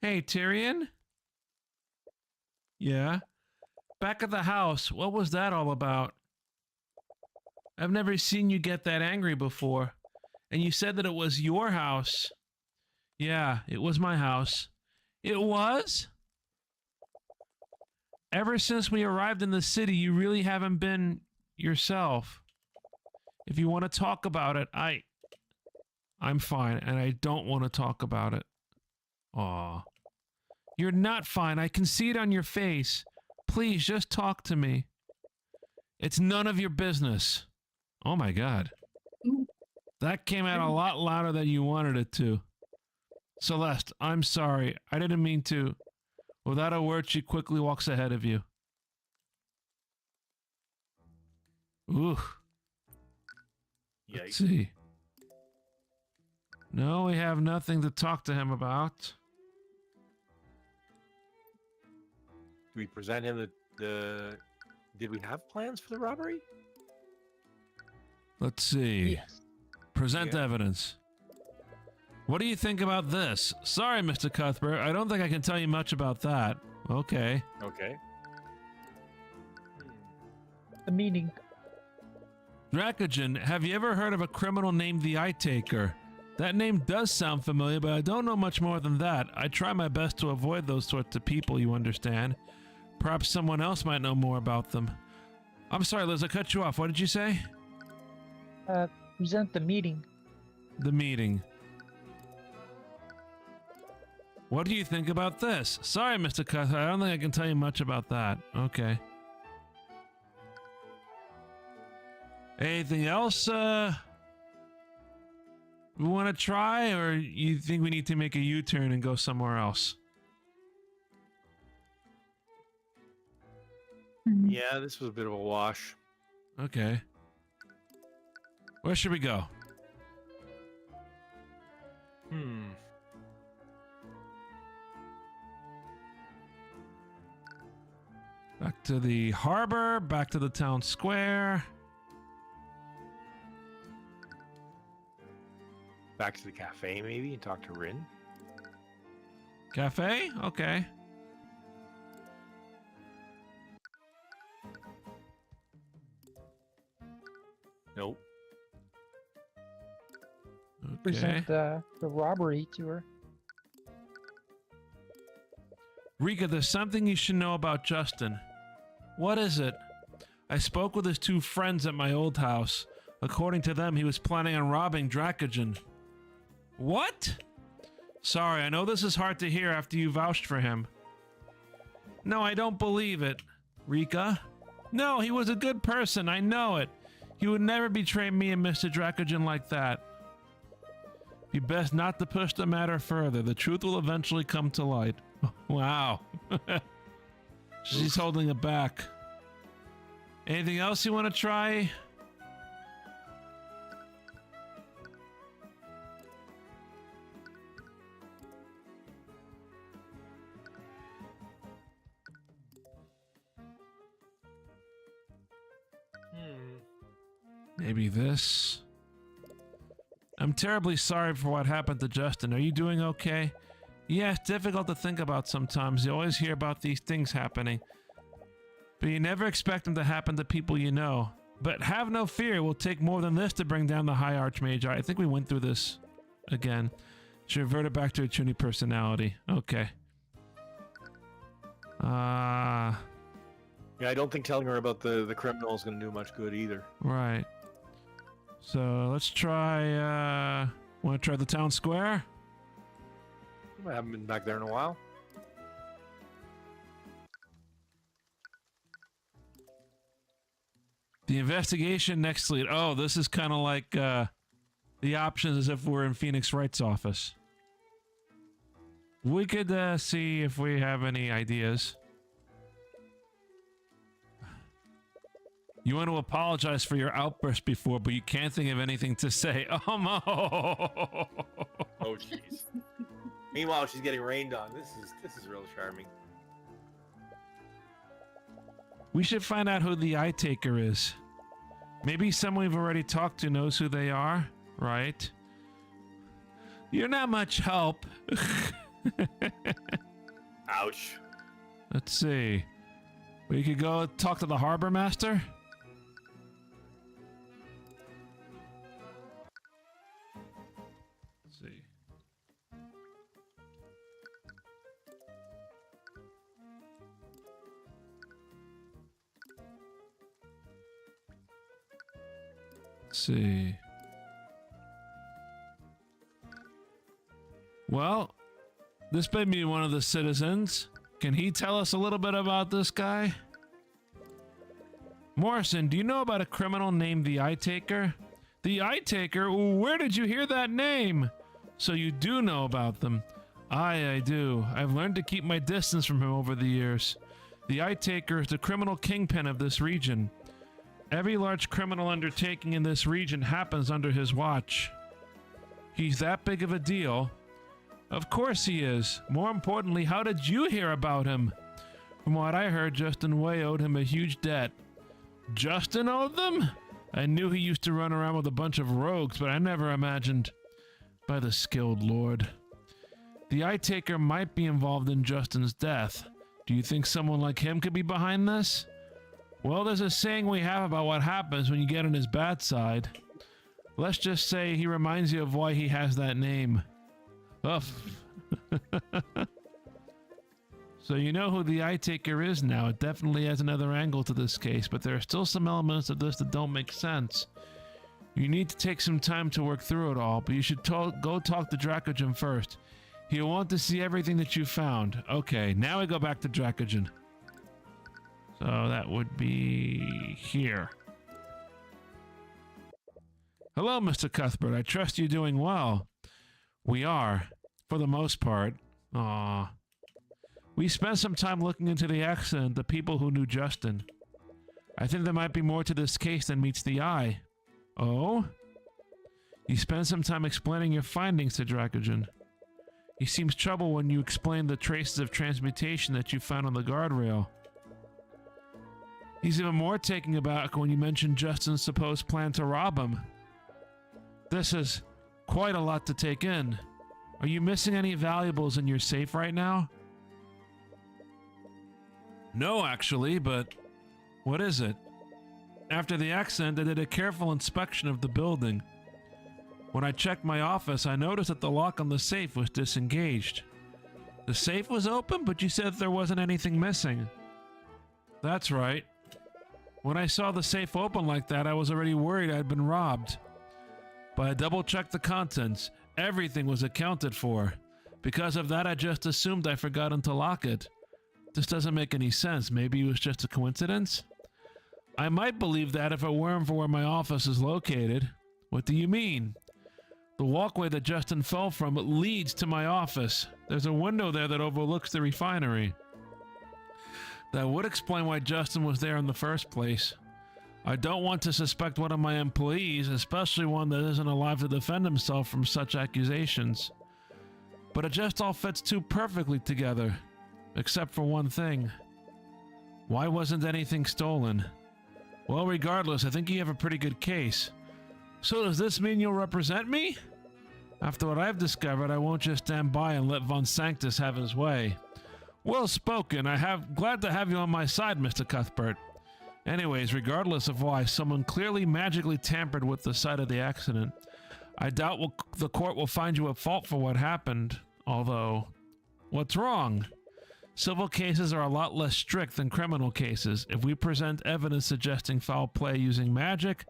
Hey, Tyrion? Yeah? Back at the house, what was that all about? I've never seen you get that angry before. And you said that it was your house. Yeah, it was my house. It was? Ever since we arrived in the city, you really haven't been yourself. If you want to talk about it, I'm fine, and I don't want to talk about it. Aw. You're not fine. I can see it on your face. Please, just talk to me. It's none of your business. Oh my god. That came out a lot louder than you wanted it to. Celeste, I'm sorry. I didn't mean to. Without a word, she quickly walks ahead of you. Ooh. Let's see. No, we have nothing to talk to him about. Do we present him the did we have plans for the robbery? Let's see. Yes. Present evidence. What do you think about this? Sorry, Mr. Cuthbert. I don't think I can tell you much about that. Okay. Okay. The meeting. Dracogen, have you ever heard of a criminal named the Eye Taker? That name does sound familiar, but I don't know much more than that. I try my best to avoid those sorts of people, you understand. Perhaps someone else might know more about them. I'm sorry, Liz, I cut you off. What did you say? Present the meeting. The meeting. What do you think about this? Sorry, Mr. Cuthbert, I don't think I can tell you much about that. Okay. Anything else, we want to try, or you think we need to make a U-turn and go somewhere else? Yeah, this was a bit of a wash. Okay. Where should we go? Back to the harbor, back to the town square. Back to the cafe, maybe, and talk to Rin. Cafe? Okay. Nope. Okay. Present the robbery to her. Rika, there's something you should know about Justin. What is it? I spoke with his two friends at my old house. According to them, he was planning on robbing Dracogen. What? Sorry, I know this is hard to hear after you vouched for him. No, I don't believe it. Rika? No, he was a good person, I know it. He would never betray me and Mr. Dracogen like that. Be best not to push the matter further. The truth will eventually come to light. Wow. She's holding it back. Anything else you want to try? Maybe this. I'm terribly sorry for what happened to Justin. Are you doing okay? Yeah, it's difficult to think about sometimes. You always hear about these things happening. But you never expect them to happen to people you know. But have no fear, it will take more than this to bring down the High Archmage. I think we went through this again. She reverted back to her Chuny personality. Okay. Yeah, I don't think telling her about the criminal is going to do much good either. Right. So let's try, want to try the town square? I haven't been back there in a while. The investigation next lead. Oh, this is kind of like the options as if we're in Phoenix Wright's office. We could see if we have any ideas. You want to apologize for your outburst before, but you can't think of anything to say. Oh, no. Oh, jeez. Meanwhile, she's getting rained on. This is real charming. We should find out who the eye taker is. Maybe someone we've already talked to knows who they are, right? You're not much help. Ouch. Let's see. We could go talk to the harbor master. Let's see. Let's see. Well, this may be one of the citizens. Can he tell us a little bit about this guy? Morrison, do you know about a criminal named the Eye Taker? The Eye Taker? Where did you hear that name? So you do know about them. Aye, I do. I've learned to keep my distance from him over the years. The Eye Taker is the criminal kingpin of this region. Every large criminal undertaking in this region happens under his watch. He's that big of a deal. Of course he is. More importantly, how did you hear about him? From what I heard, Justin Way owed him a huge debt. Justin owed them? I knew he used to run around with a bunch of rogues, but I never imagined. By the skilled lord. The Eye Taker might be involved in Justin's death. Do you think someone like him could be behind this? Well, there's a saying we have about what happens when you get on his bad side. Let's just say he reminds you of why he has that name. Uff. So you know who the Eye Taker is now. It definitely has another angle to this case, but there are still some elements of this that don't make sense. You need to take some time to work through it all, but you should go talk to Dracogen first. He'll want to see everything that you found. Okay, now we go back to Dracogen. So that would be here. Hello, Mr. Cuthbert. I trust you're doing well. We are, for the most part. Aww. We spent some time looking into the accident, the people who knew Justin. I think there might be more to this case than meets the eye. Oh? You spent some time explaining your findings to Dracogen. He seems troubled when you explain the traces of transmutation that you found on the guardrail. He's even more taken aback when you mention Justin's supposed plan to rob him. This is quite a lot to take in. Are you missing any valuables in your safe right now? No, actually, but what is it? After the accident, I did a careful inspection of the building. When I checked my office, I noticed that the lock on the safe was disengaged. The safe was open, but you said there wasn't anything missing. That's right. When I saw the safe open like that, I was already worried I'd been robbed. But I double-checked the contents. Everything was accounted for. Because of that, I just assumed I forgotten to lock it. This doesn't make any sense. Maybe it was just a coincidence? I might believe that if it weren't for where my office is located. What do you mean? The walkway that Justin fell from leads to my office. There's a window there that overlooks the refinery. That would explain why Justin was there in the first place. I don't want to suspect one of my employees, especially one that isn't alive to defend himself from such accusations. But it just all fits too perfectly together. Except for one thing. Why wasn't anything stolen? Well, regardless, I think you have a pretty good case. So does this mean you'll represent me? After what I've discovered, I won't just stand by and let Von Sanctus have his way. Well spoken. Glad to have you on my side, Mr. Cuthbert. Anyways, regardless of why, someone clearly magically tampered with the site of the accident. I doubt the court will find you at fault for what happened. Although, what's wrong? Civil cases are a lot less strict than criminal cases. If we present evidence suggesting foul play using magic,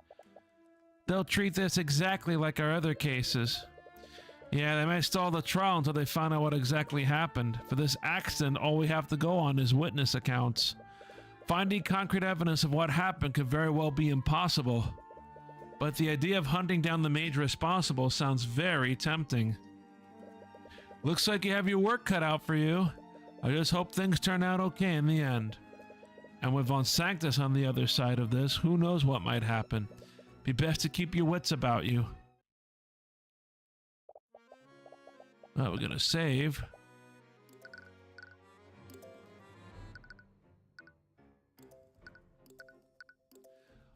they'll treat this exactly like our other cases. Yeah, they may stall the trial until they find out what exactly happened. For this accident, all we have to go on is witness accounts. Finding concrete evidence of what happened could very well be impossible. But the idea of hunting down the mage responsible sounds very tempting. Looks like you have your work cut out for you. I just hope things turn out okay in the end. And with Von Sanctus on the other side of this, who knows what might happen. Be best to keep your wits about you. Well, we're gonna save.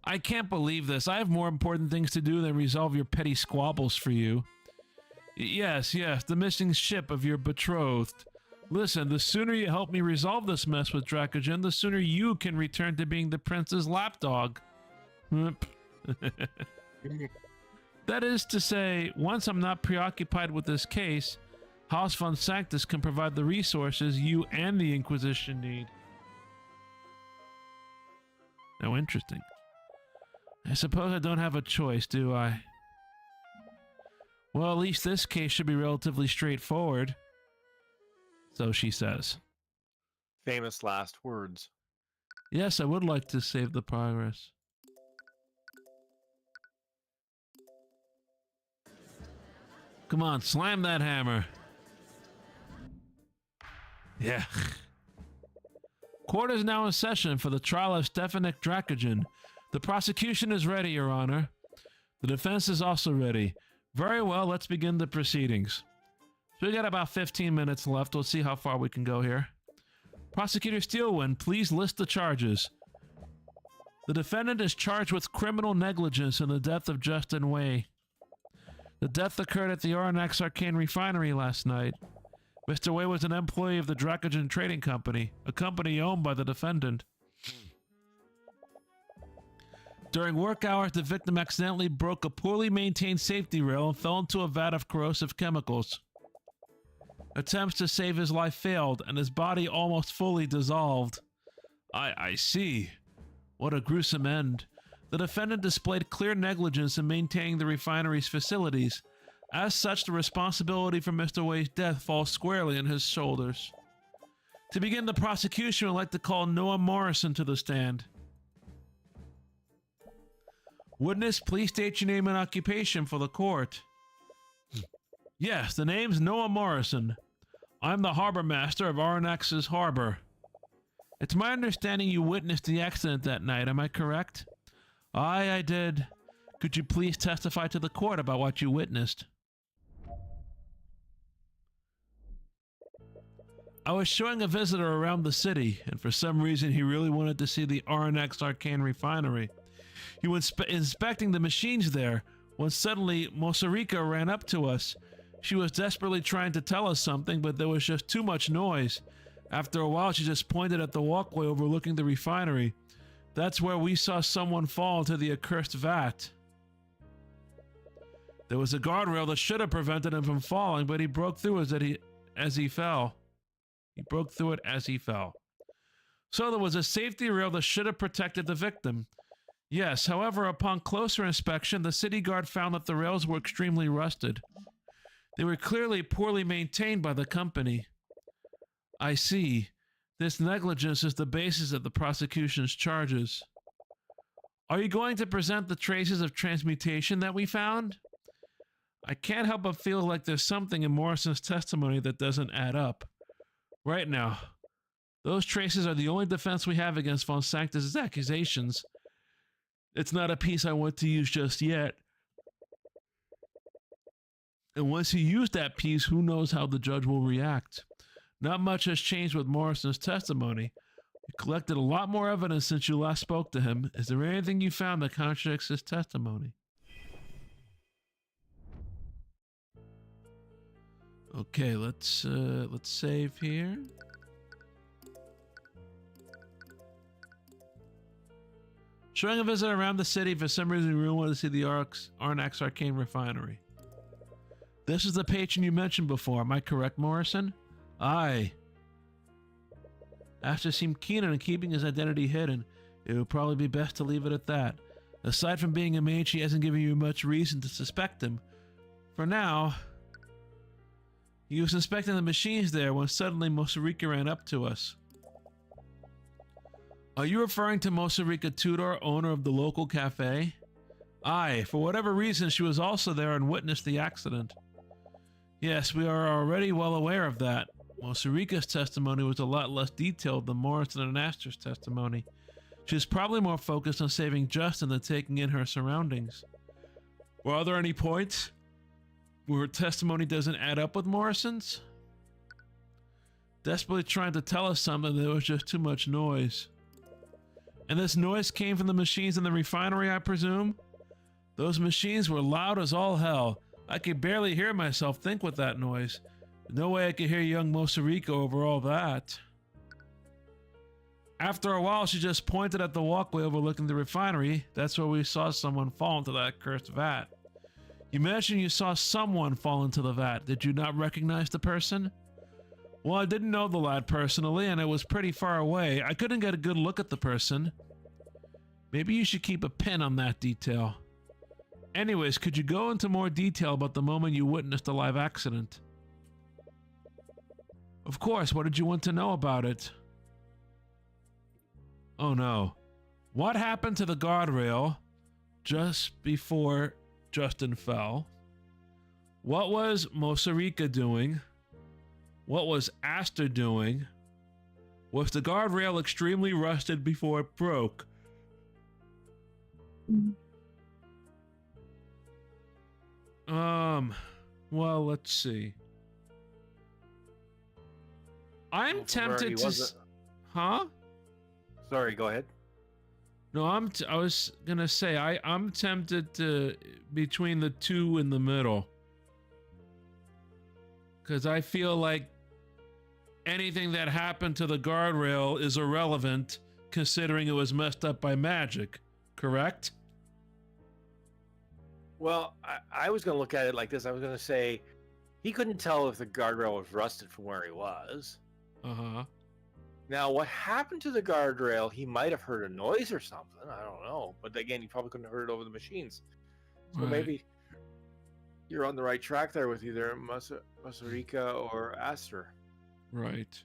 I can't believe this. I have more important things to do than resolve your petty squabbles for you. Yes, the missing ship of your betrothed. Listen, the sooner you help me resolve this mess with Dracogen, the sooner you can return to being the prince's lapdog. That is to say, once I'm not preoccupied with this case, House Von Sanctus can provide the resources you and the Inquisition need. Oh, interesting. I suppose I don't have a choice, do I? Well, at least this case should be relatively straightforward. So she says. Famous last words. Yes, I would like to save the progress. Come on, slam that hammer. Yeah. Court is now in session for the trial of Stefanik Dracogen. The prosecution is ready, Your Honor. The defense is also ready. Very well, let's begin the proceedings. So we got about 15 minutes left. We'll see how far we can go here. Prosecutor Steelwind, please list the charges. The defendant is charged with criminal negligence in the death of Justin Way. The death occurred at the Arcane Arcane refinery last night. Mr. Way was an employee of the Dracogen Trading Company, a company owned by the defendant. During work hours, the victim accidentally broke a poorly maintained safety rail and fell into a vat of corrosive chemicals. Attempts to save his life failed, and his body almost fully dissolved. I see. What a gruesome end. The defendant displayed clear negligence in maintaining the refinery's facilities. As such, the responsibility for Mr. Way's death falls squarely on his shoulders. To begin the prosecution, I'd like to call Noah Morrison to the stand. Witness, please state your name and occupation for the court. Yes, the name's Noah Morrison. I'm the harbor master of Arnax's harbor. It's my understanding you witnessed the accident that night, am I correct? Aye, I did. Could you please testify to the court about what you witnessed? I was showing a visitor around the city, and for some reason he really wanted to see the RNX Arcane refinery. He was inspecting the machines there, when suddenly Mosarika ran up to us. She was desperately trying to tell us something, but there was just too much noise. After a while, she just pointed at the walkway overlooking the refinery. That's where we saw someone fall into the accursed vat. There was a guardrail that should have prevented him from falling, but he broke through as he fell. He broke through it as he fell. So there was a safety rail that should have protected the victim. Yes, however, upon closer inspection, the city guard found that the rails were extremely rusted. They were clearly poorly maintained by the company. I see. This negligence is the basis of the prosecution's charges. Are you going to present the traces of transmutation that we found? I can't help but feel like there's something in Morrison's testimony that doesn't add up. Right now, those traces are the only defense we have against Von Sanctus's accusations. It's not a piece I want to use just yet. And once he used that piece, who knows how the judge will react. Not much has changed with Morrison's testimony. You collected a lot more evidence since you last spoke to him. Is there anything you found that contradicts his testimony? Okay, let's save here. Showing a visit around the city. For some reason, we really wanted to see the Arnax Arcane Refinery. This is the patron you mentioned before. Am I correct, Morrison? Aye. Aster seemed keen on keeping his identity hidden. It would probably be best to leave it at that. Aside from being a mage, he hasn't given you much reason to suspect him. For now, he was inspecting the machines there when suddenly Mosarika ran up to us. Are you referring to Mosarika Tudor, owner of the local cafe? Aye, for whatever reason she was also there and witnessed the accident. Yes, we are already well aware of that. Mosarika's testimony was a lot less detailed than Morrison and Aster's testimony. She was probably more focused on saving Justin than taking in her surroundings. Were there any points where her testimony doesn't add up with Morrison's? Desperately trying to tell us something, there was just too much noise. And this noise came from the machines in the refinery, I presume? Those machines were loud as all hell. I could barely hear myself think with that noise. No way I could hear young Mosarika over all that. After a while, she just pointed at the walkway overlooking the refinery. That's where we saw someone fall into that cursed vat. You mentioned you saw someone fall into the vat. Did you not recognize the person? Well, I didn't know the lad personally, and it was pretty far away. I couldn't get a good look at the person. Maybe you should keep a pin on that detail. Anyways, could you go into more detail about the moment you witnessed the live accident? Of course, what did you want to know about it? Oh no. What happened to the guardrail just before Justin fell? What was Mosarika doing? What was Aster doing? Was the guardrail extremely rusted before it broke? Well, let's see. I'm tempted to... Huh? Sorry, go ahead. No, I was gonna say, I'm tempted to... between the two in the middle. Because I feel like anything that happened to the guardrail is irrelevant, considering it was messed up by magic. Correct? Well, I was going to look at it like this. I was going to say he couldn't tell if the guardrail was rusted from where he was. Uh-huh. Now, what happened to the guardrail? He might have heard a noise or something. I don't know. But again, he probably couldn't have heard it over the machines. So Right. maybe you're on the right track there with either Mosarika or Aster. Right.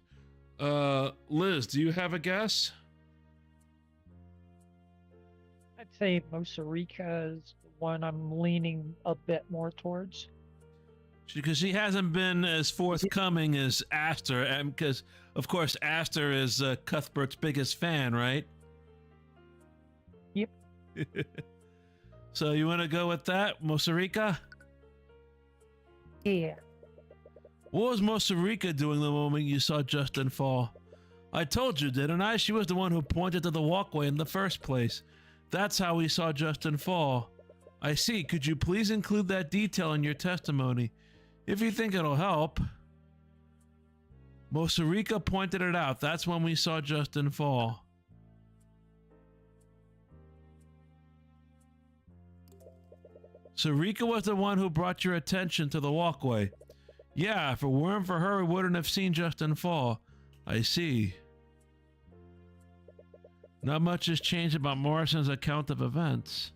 Liz, do you have a guess? I'd say Mosarika is the one I'm leaning a bit more towards. Because she hasn't been as forthcoming as Aster, and because, of course, Aster is Cuthbert's biggest fan, right? Yep. So you want to go with that, Mosarika? Yeah. What was Mosarika doing the moment you saw Justin fall? I told you, didn't I? She was the one who pointed to the walkway in the first place. That's how we saw Justin fall. I see. Could you please include that detail in your testimony? If you think it'll help. Mosarika pointed it out. That's when we saw Justin fall. So Rika was the one who brought your attention to the walkway. Yeah, if it weren't for her, we wouldn't have seen Justin fall. I see. Not much has changed about Morrison's account of events.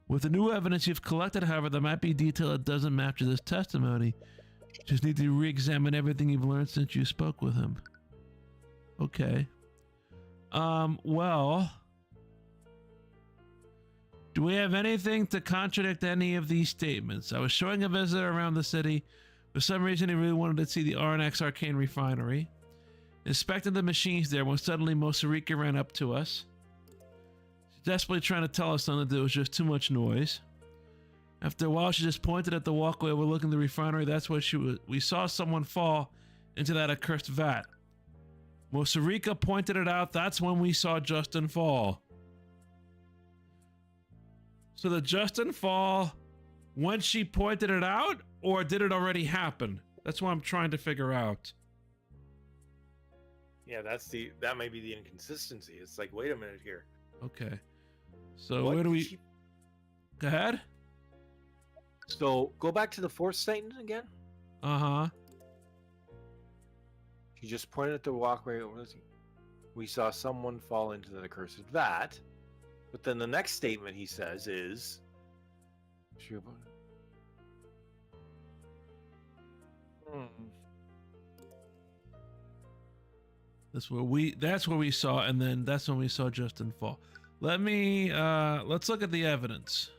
With the new evidence you've collected, however, there might be detail that doesn't match this testimony. Just need to re-examine everything you've learned since you spoke with him. Okay. Well... Do we have anything to contradict any of these statements? I was showing a visitor around the city. For some reason, he really wanted to see the RNX Arcane refinery. Inspected the machines there when suddenly Mosarika ran up to us. She's desperately trying to tell us something that there was just too much noise. After a while, she just pointed at the walkway overlooking the refinery. That's where we saw someone fall into that accursed vat. Mosarika pointed it out. That's when we saw Justin fall. So did Justin fall when she pointed it out, or did it already happen? That's what I'm trying to figure out. Yeah, that may be the inconsistency. It's like, wait a minute here. Okay. So where do we... Go ahead. So go back to the fourth statement again. Uh-huh. She just pointed at the walkway. We saw someone fall into the accursed vat. But then the next statement he says is... That's where we saw, and then that's when we saw Justin fall. Let's look at the evidence.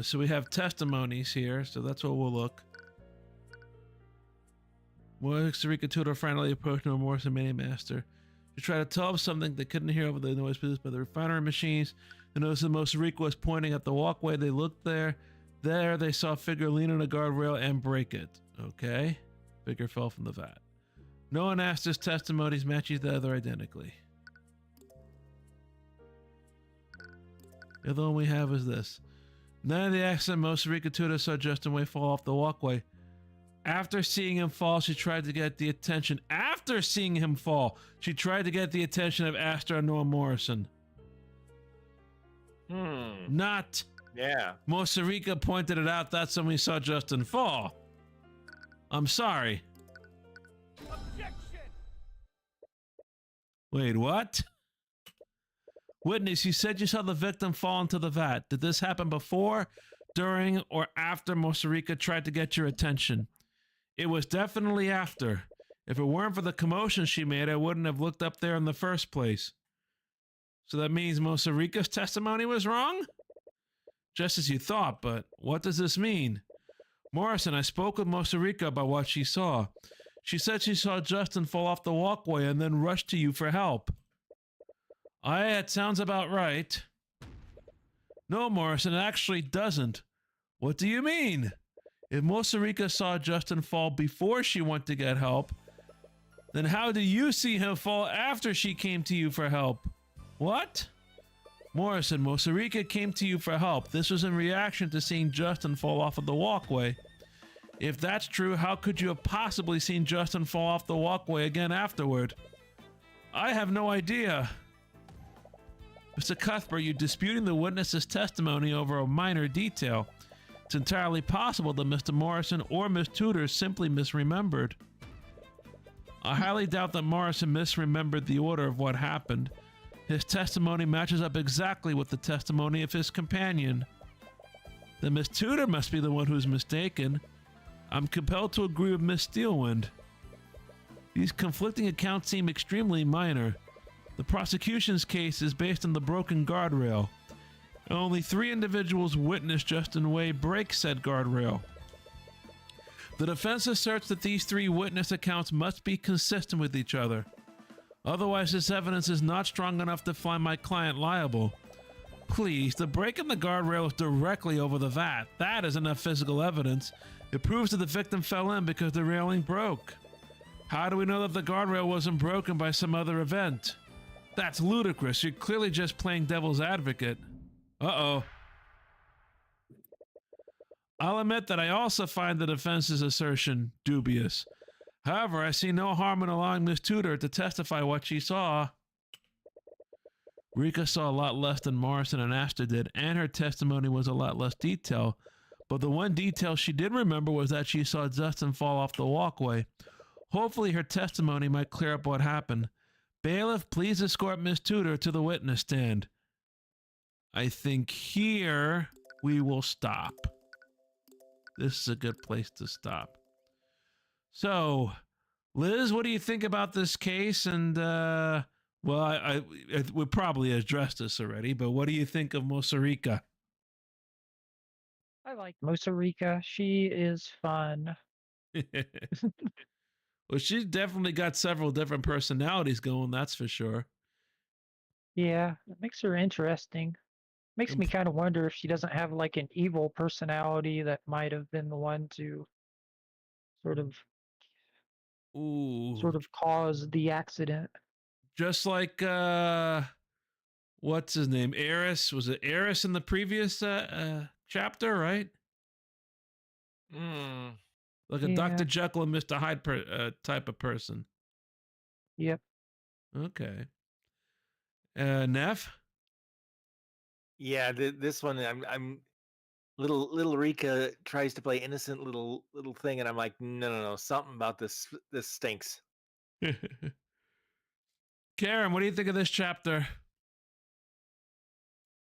So we have testimonies here, so that's what we'll look. Sarika Tudor friendly approached no Morrison Master. She tried to tell him something they couldn't hear over the noise produced by the refinery machines. They noticed that Sarika was pointing at the walkway. They looked there. There they saw a figure lean on a guardrail and break it. Okay. Figure fell from the vat. No one asked his testimonies match each other identically. The other one we have is this. None of the accident Sarika Tudor saw Justin Way fall off the walkway. After seeing him fall, she tried to get the attention. After seeing him fall, she tried to get the attention of Astor and Noah Morrison. Not. Yeah. Mosarika pointed it out. That's when we saw Justin fall. I'm sorry. Objection! Wait, what? Witness, you said you saw the victim fall into the vat. Did this happen before, during, or after Mosarika tried to get your attention? It was definitely after. If it weren't for the commotion she made, I wouldn't have looked up there in the first place. So that means Mosarika's testimony was wrong? Just as you thought, but what does this mean? Morrison, I spoke with Mosarika about what she saw. She said she saw Justin fall off the walkway and then rushed to you for help. It sounds about right. No, Morrison, it actually doesn't. What do you mean? If Mosarika saw Justin fall before she went to get help, then how do you see him fall after she came to you for help? What? Morrison, Mosarika came to you for help. This was in reaction to seeing Justin fall off of the walkway. If that's true, how could you have possibly seen Justin fall off the walkway again afterward? I have no idea. Mr. Cuthbert, you're disputing the witness's testimony over a minor detail. It's entirely possible that Mr. Morrison or Miss Tudor simply misremembered. I highly doubt that Morrison misremembered the order of what happened. His testimony matches up exactly with the testimony of his companion. Then Miss Tudor must be the one who's mistaken. I'm compelled to agree with Miss Steelwind. These conflicting accounts seem extremely minor. The prosecution's case is based on the broken guardrail. Only 3 individuals witnessed Justin Way break said guardrail. The defense asserts that these 3 witness accounts must be consistent with each other. Otherwise, this evidence is not strong enough to find my client liable. Please, the break in the guardrail is directly over the vat. That is enough physical evidence. It proves that the victim fell in because the railing broke. How do we know that the guardrail wasn't broken by some other event? That's ludicrous. You're clearly just playing devil's advocate. Uh-oh. I'll admit that I also find the defense's assertion dubious. However, I see no harm in allowing Miss Tudor to testify what she saw. Rika saw a lot less than Morrison and Asta did, and her testimony was a lot less detailed. But the one detail she did remember was that she saw Justin fall off the walkway. Hopefully her testimony might clear up what happened. Bailiff, please escort Miss Tudor to the witness stand. I think here we will stop. This is a good place to stop. So, Liz, what do you think about this case? And, well, I we probably addressed this already, but what do you think of Mosarika? I like Mosarika. She is fun. Well, she's definitely got several different personalities going, that's for sure. Yeah, it makes her interesting. Makes me kind of wonder if she doesn't have like an evil personality that might have been the one to sort of cause the accident. Just like what's his name? Eris. Was it Eris in the previous chapter, right? Like a Dr. Jekyll and Mr. Hyde type of person. Yep. Okay. Neff? Yeah, this one I'm little Rika tries to play innocent little thing, and I'm like, no, something about this stinks. Karen, what do you think of this chapter?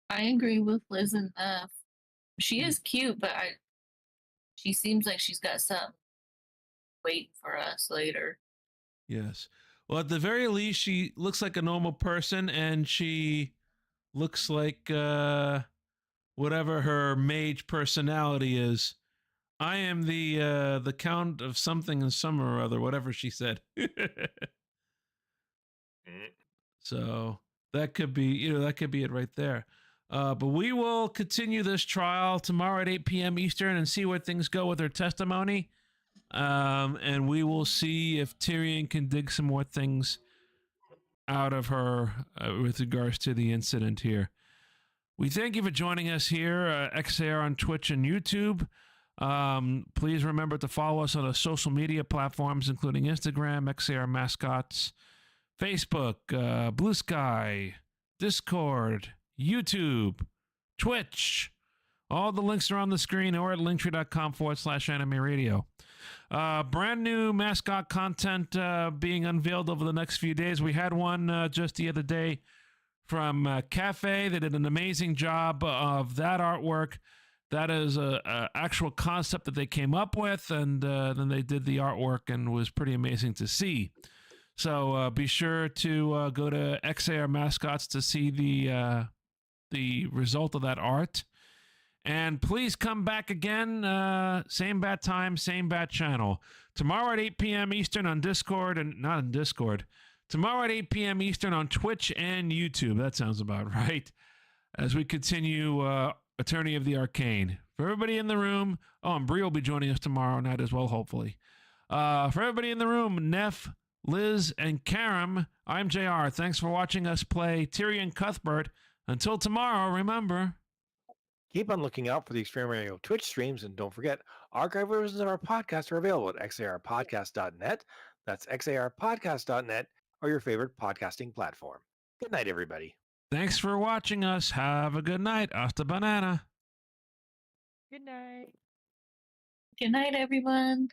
I agree with Liz and Neff. She is cute, but she seems like she's got something waiting for us later. Yes. Well, at the very least, she looks like a normal person, and she looks like whatever her mage personality is. I am the Count of something and summer or other, whatever she said. So that could be, that could be it right there. But we will continue this trial tomorrow at 8 p.m. Eastern and see where things go with her testimony. And we will see if Tyrion can dig some more things out of her with regards to the incident here. We thank you for joining us here, XAR on Twitch and YouTube. Please remember to follow us on the social media platforms, including Instagram, XAR Mascots, Facebook, Blue Sky, Discord, YouTube, Twitch. All the links are on the screen or at linktree.com/anime radio. Brand new mascot content being unveiled over the next few days. We had one just the other day from Cafe. They did an amazing job of that artwork. That is a actual concept that they came up with, and then they did the artwork, and was pretty amazing to see. So be sure to go to XAR Mascots to see the result of that art. And please come back again, same bat time, same bat channel. Tomorrow at 8 p.m. Eastern on Discord, and not on Discord. Tomorrow at 8 p.m. Eastern on Twitch and YouTube. That sounds about right. As we continue Attorney of the Arcane. For everybody in the room, and Bree will be joining us tomorrow night as well, hopefully. For everybody in the room, Neff, Liz, and Karam, I'm JR. Thanks for watching us play Tyrion Cuthbert. Until tomorrow, remember... Keep on looking out for the Extreme Radio Twitch streams, and don't forget, archive versions of our podcast are available at xarpodcast.net. That's xarpodcast.net, or your favorite podcasting platform. Good night, everybody. Thanks for watching us. Have a good night. Hasta banana. Good night. Good night, everyone.